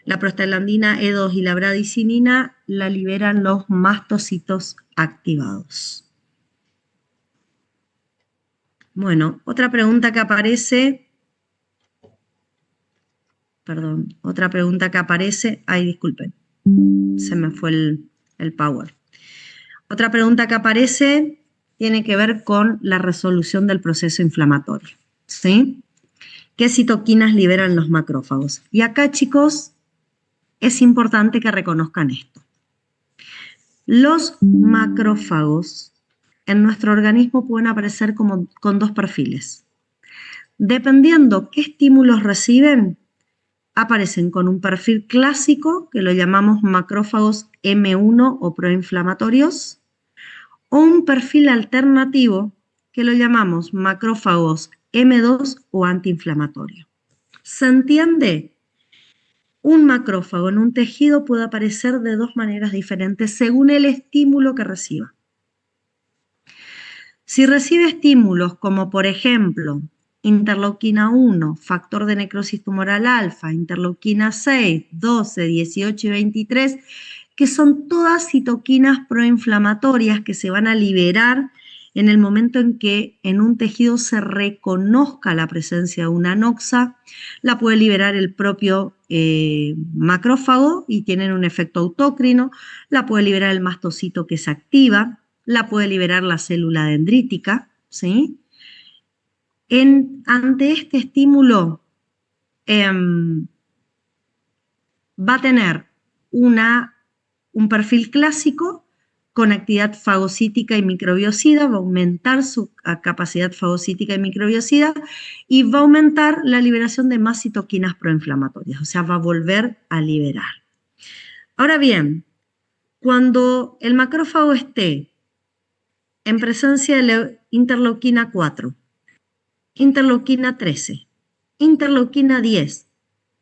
Speaker 1: La prostaglandina E2 y la bradicinina la liberan los mastocitos activados. Bueno, otra pregunta que aparece... Perdón, otra pregunta que aparece... Ay, disculpen. Se me fue el power. Otra pregunta que aparece tiene que ver con la resolución del proceso inflamatorio, ¿sí? ¿Qué citoquinas liberan los macrófagos? Y acá, chicos, es importante que reconozcan esto. Los macrófagos en nuestro organismo pueden aparecer con 2 perfiles. Dependiendo qué estímulos reciben, aparecen con un perfil clásico, que lo llamamos macrófagos M1 o proinflamatorios, o un perfil alternativo, que lo llamamos macrófagos M2 o antiinflamatorios. ¿Se entiende? Un macrófago en un tejido puede aparecer de dos maneras diferentes según el estímulo que reciba. Si recibe estímulos como, por ejemplo, interleuquina 1, factor de necrosis tumoral alfa, interleuquina 6, 12, 18 y 23, que son todas citoquinas proinflamatorias que se van a liberar en el momento en que en un tejido se reconozca la presencia de una noxa, la puede liberar el propio macrófago y tienen un efecto autócrino, la puede liberar el mastocito que se activa, la puede liberar la célula dendrítica, ¿sí? Ante este estímulo va a tener un perfil clásico con actividad fagocítica y microbiocida, va a aumentar su capacidad fagocítica y microbiocida y va a aumentar la liberación de más citoquinas proinflamatorias, o sea, va a volver a liberar. Ahora bien, cuando el macrófago esté en presencia de la interleuquina 4, interleuquina 13, interleuquina 10,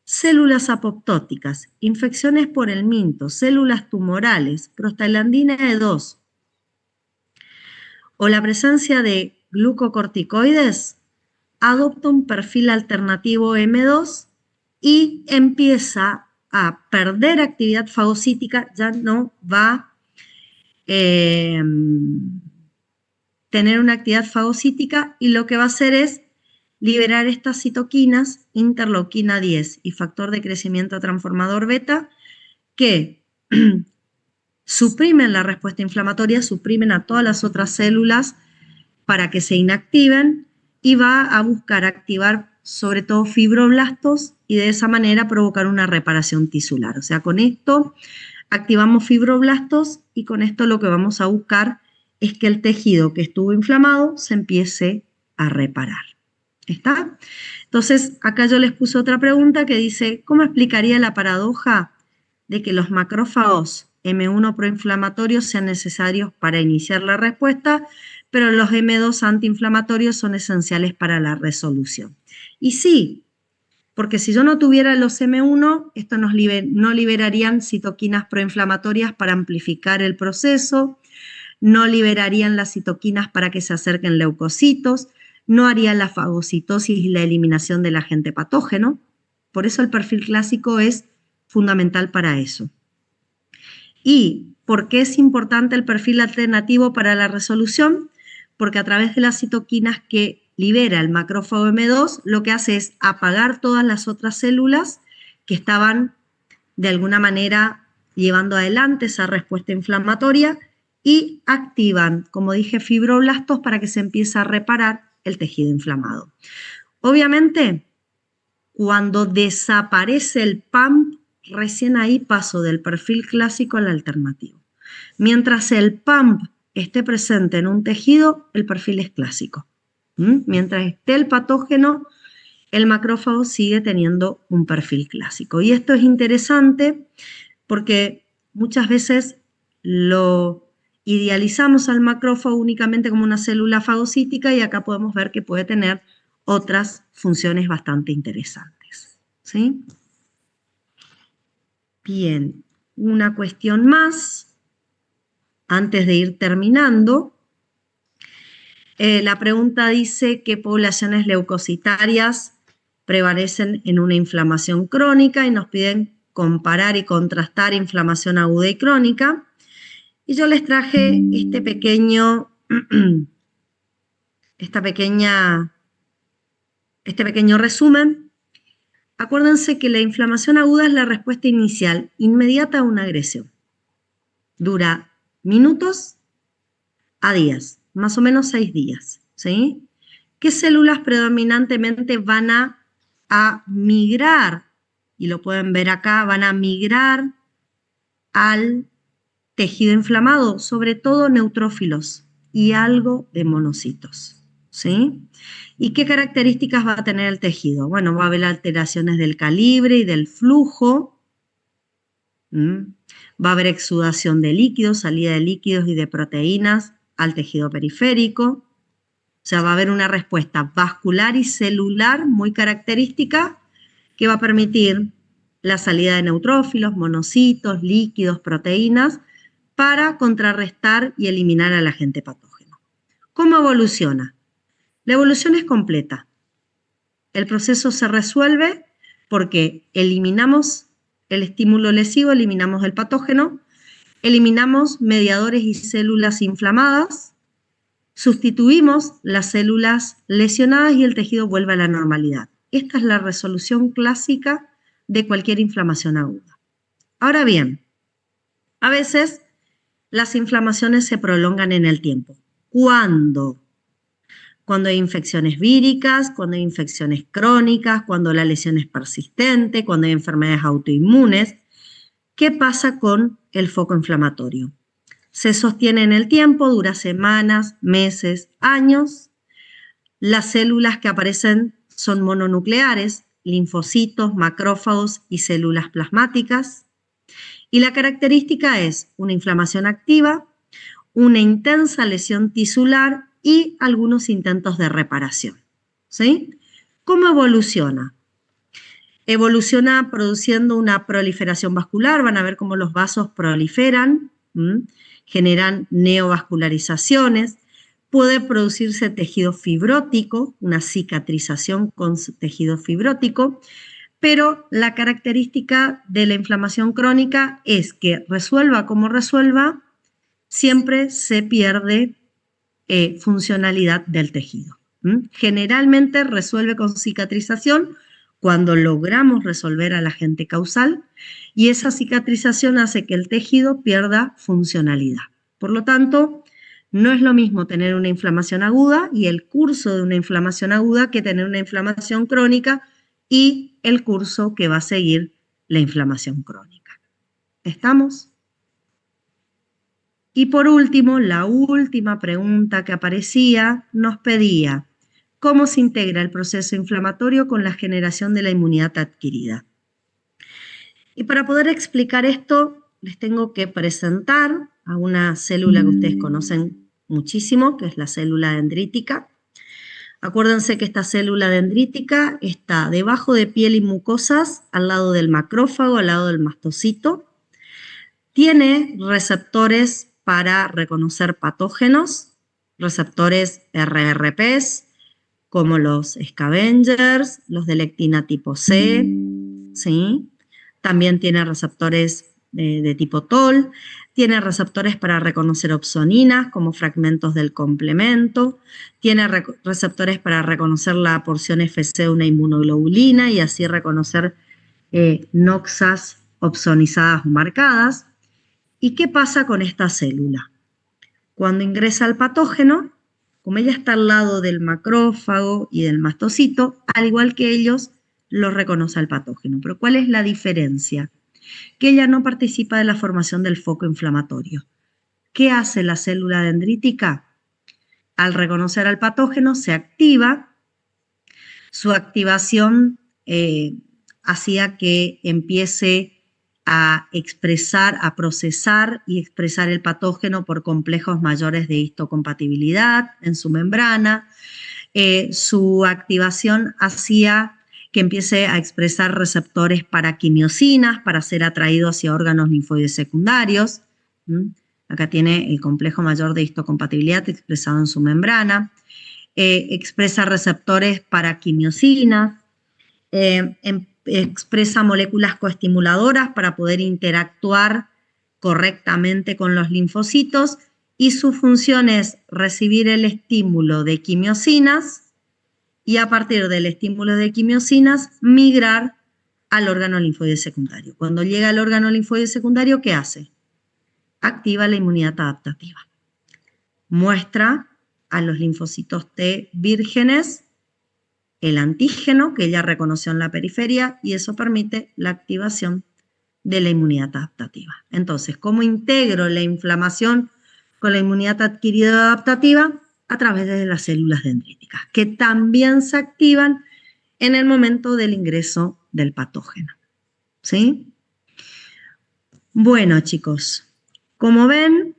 Speaker 1: células apoptóticas, infecciones por el minto, células tumorales, prostaglandina E2 o la presencia de glucocorticoides, adopta un perfil alternativo M2 y empieza a perder actividad fagocítica, ya no va a tener una actividad fagocítica y lo que va a hacer es liberar estas citoquinas, interleuquina 10 y factor de crecimiento transformador beta, que suprimen la respuesta inflamatoria, suprimen a todas las otras células para que se inactiven y va a buscar activar sobre todo fibroblastos y de esa manera provocar una reparación tisular. O sea, con esto activamos fibroblastos y con esto lo que vamos a buscar es que el tejido que estuvo inflamado se empiece a reparar. ¿Está? Entonces, acá yo les puse otra pregunta que dice, ¿cómo explicaría la paradoja de que los macrófagos M1 proinflamatorios sean necesarios para iniciar la respuesta, pero los M2 antiinflamatorios son esenciales para la resolución? Y sí, porque si yo no tuviera los M1, estos no liberarían citoquinas proinflamatorias para amplificar el proceso, no liberarían las citoquinas para que se acerquen leucocitos, no harían la fagocitosis y la eliminación del agente patógeno. Por eso el perfil clásico es fundamental para eso. ¿Y por qué es importante el perfil alternativo para la resolución? Porque a través de las citoquinas que libera el macrófago M2, lo que hace es apagar todas las otras células que estaban de alguna manera llevando adelante esa respuesta inflamatoria y activan, como dije, fibroblastos para que se empiece a reparar el tejido inflamado. Obviamente, cuando desaparece el PAMP, recién ahí paso del perfil clásico al alternativo. Mientras el PAMP esté presente en un tejido, el perfil es clásico. Mientras esté el patógeno, el macrófago sigue teniendo un perfil clásico. Y esto es interesante porque muchas veces lo idealizamos al macrófago únicamente como una célula fagocítica y acá podemos ver que puede tener otras funciones bastante interesantes. ¿Sí? Bien, una cuestión más antes de ir terminando. La pregunta dice qué poblaciones leucocitarias prevalecen en una inflamación crónica y nos piden comparar y contrastar inflamación aguda y crónica. Y yo les traje este pequeño resumen. Acuérdense que la inflamación aguda es la respuesta inicial inmediata a una agresión. Dura minutos a días, más o menos 6 días. ¿Sí? ¿Qué células predominantemente van a migrar? Y lo pueden ver acá, van a migrar al tejido inflamado, sobre todo neutrófilos y algo de monocitos. ¿Sí? ¿Y qué características va a tener el tejido? Bueno, va a haber alteraciones del calibre y del flujo. Va a haber exudación de líquidos, salida de líquidos y de proteínas al tejido periférico. sea, va a haber una respuesta vascular y celular muy característica que va a permitir la salida de neutrófilos, monocitos, líquidos, proteínas, para contrarrestar y eliminar al agente patógeno. ¿Cómo evoluciona? La evolución es completa. El proceso se resuelve porque eliminamos el estímulo lesivo, eliminamos el patógeno, eliminamos mediadores y células inflamadas, sustituimos las células lesionadas y el tejido vuelve a la normalidad. Esta es la resolución clásica de cualquier inflamación aguda. Ahora bien, a veces las inflamaciones se prolongan en el tiempo. ¿Cuándo? Cuando hay infecciones víricas, cuando hay infecciones crónicas, cuando la lesión es persistente, cuando hay enfermedades autoinmunes. ¿Qué pasa con el foco inflamatorio? Se sostiene en el tiempo, dura semanas, meses, años. Las células que aparecen son mononucleares, linfocitos, macrófagos y células plasmáticas. Y la característica es una inflamación activa, una intensa lesión tisular y algunos intentos de reparación. ¿Sí? ¿Cómo evoluciona? Evoluciona produciendo una proliferación vascular, van a ver cómo los vasos proliferan, generan neovascularizaciones, puede producirse tejido fibrótico, una cicatrización con tejido fibrótico, pero la característica de la inflamación crónica es que resuelva como resuelva, siempre se pierde funcionalidad del tejido. Generalmente resuelve con cicatrización cuando logramos resolver al agente causal y esa cicatrización hace que el tejido pierda funcionalidad. Por lo tanto, no es lo mismo tener una inflamación aguda y el curso de una inflamación aguda que tener una inflamación crónica y el curso que va a seguir la inflamación crónica. ¿Estamos? Y por último, la última pregunta que aparecía nos pedía cómo se integra el proceso inflamatorio con la generación de la inmunidad adquirida. Y para poder explicar esto, les tengo que presentar a una célula que ustedes conocen muchísimo, que es la célula dendrítica. Acuérdense que esta célula dendrítica está debajo de piel y mucosas, al lado del macrófago, al lado del mastocito. Tiene receptores para reconocer patógenos, receptores RRPs, como los scavengers, los de lectina tipo C, ¿sí? También tiene receptores de tipo TOL, tiene receptores para reconocer opsoninas como fragmentos del complemento, tiene receptores para reconocer la porción FC de una inmunoglobulina y así reconocer noxas opsonizadas o marcadas. ¿Y qué pasa con esta célula? Cuando ingresa el patógeno, como ella está al lado del macrófago y del mastocito, al igual que ellos, lo reconoce el patógeno. Pero ¿cuál es la diferencia? Que ella no participa de la formación del foco inflamatorio. ¿Qué hace la célula dendrítica? Al reconocer al patógeno se activa. Su activación hacía que empiece a expresar, a procesar y expresar el patógeno por complejos mayores de histocompatibilidad en su membrana. Su activación hacía que empiece a expresar receptores para quimiosinas, para ser atraído hacia órganos linfoides secundarios. Acá tiene el complejo mayor de histocompatibilidad expresado en su membrana. Expresa receptores para quimiosinas. Expresa moléculas coestimuladoras para poder interactuar correctamente con los linfocitos y su función es recibir el estímulo de quimiosinas y a partir del estímulo de quimiosinas migrar al órgano linfoide secundario. Cuando llega al órgano linfoide secundario, ¿qué hace? Activa la inmunidad adaptativa. Muestra a los linfocitos T vírgenes el antígeno que ella reconoció en la periferia y eso permite la activación de la inmunidad adaptativa. Entonces, ¿cómo integro la inflamación con la inmunidad adquirida adaptativa? A través de las células dendríticas, que también se activan en el momento del ingreso del patógeno. ¿Sí? Bueno, chicos, como ven,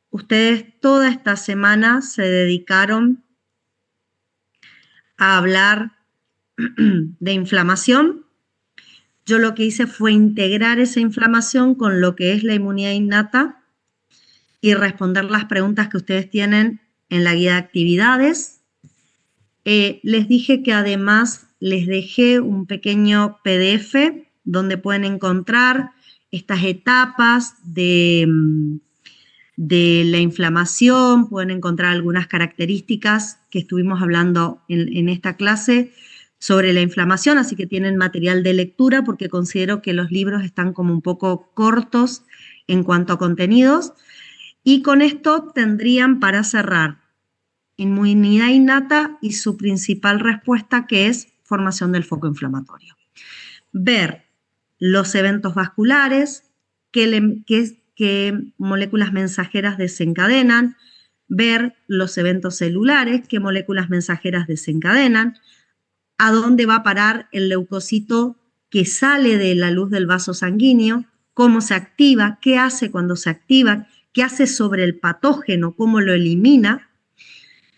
Speaker 1: ustedes toda esta semana se dedicaron a hablar de inflamación. Yo lo que hice fue integrar esa inflamación con lo que es la inmunidad innata y responder las preguntas que ustedes tienen en la guía de actividades. Les dije que además les dejé un pequeño PDF donde pueden encontrar estas etapas de la inflamación, pueden encontrar algunas características que estuvimos hablando en esta clase sobre la inflamación, así que tienen material de lectura porque considero que los libros están como un poco cortos en cuanto a contenidos. Y con esto tendrían para cerrar inmunidad innata y su principal respuesta, que es formación del foco inflamatorio. Ver los eventos vasculares, qué moléculas mensajeras desencadenan, ver los eventos celulares, qué moléculas mensajeras desencadenan, a dónde va a parar el leucocito que sale de la luz del vaso sanguíneo, cómo se activa, qué hace cuando se activa, qué hace sobre el patógeno, cómo lo elimina,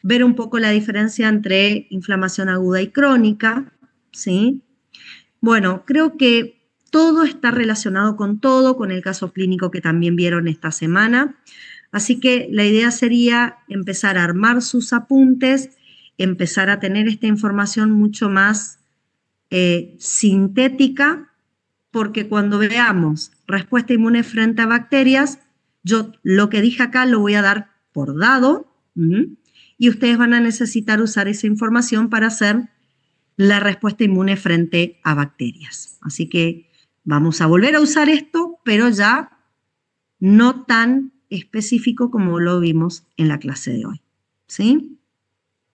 Speaker 1: ver un poco la diferencia entre inflamación aguda y crónica, ¿sí? Bueno, creo que todo está relacionado con todo, con el caso clínico que también vieron esta semana. Así que la idea sería empezar a armar sus apuntes, empezar a tener esta información mucho más sintética, porque cuando veamos respuesta inmune frente a bacterias, yo lo que dije acá lo voy a dar por dado, y ustedes van a necesitar usar esa información para hacer la respuesta inmune frente a bacterias. Así que vamos a volver a usar esto, pero ya no tan específico como lo vimos en la clase de hoy, ¿sí?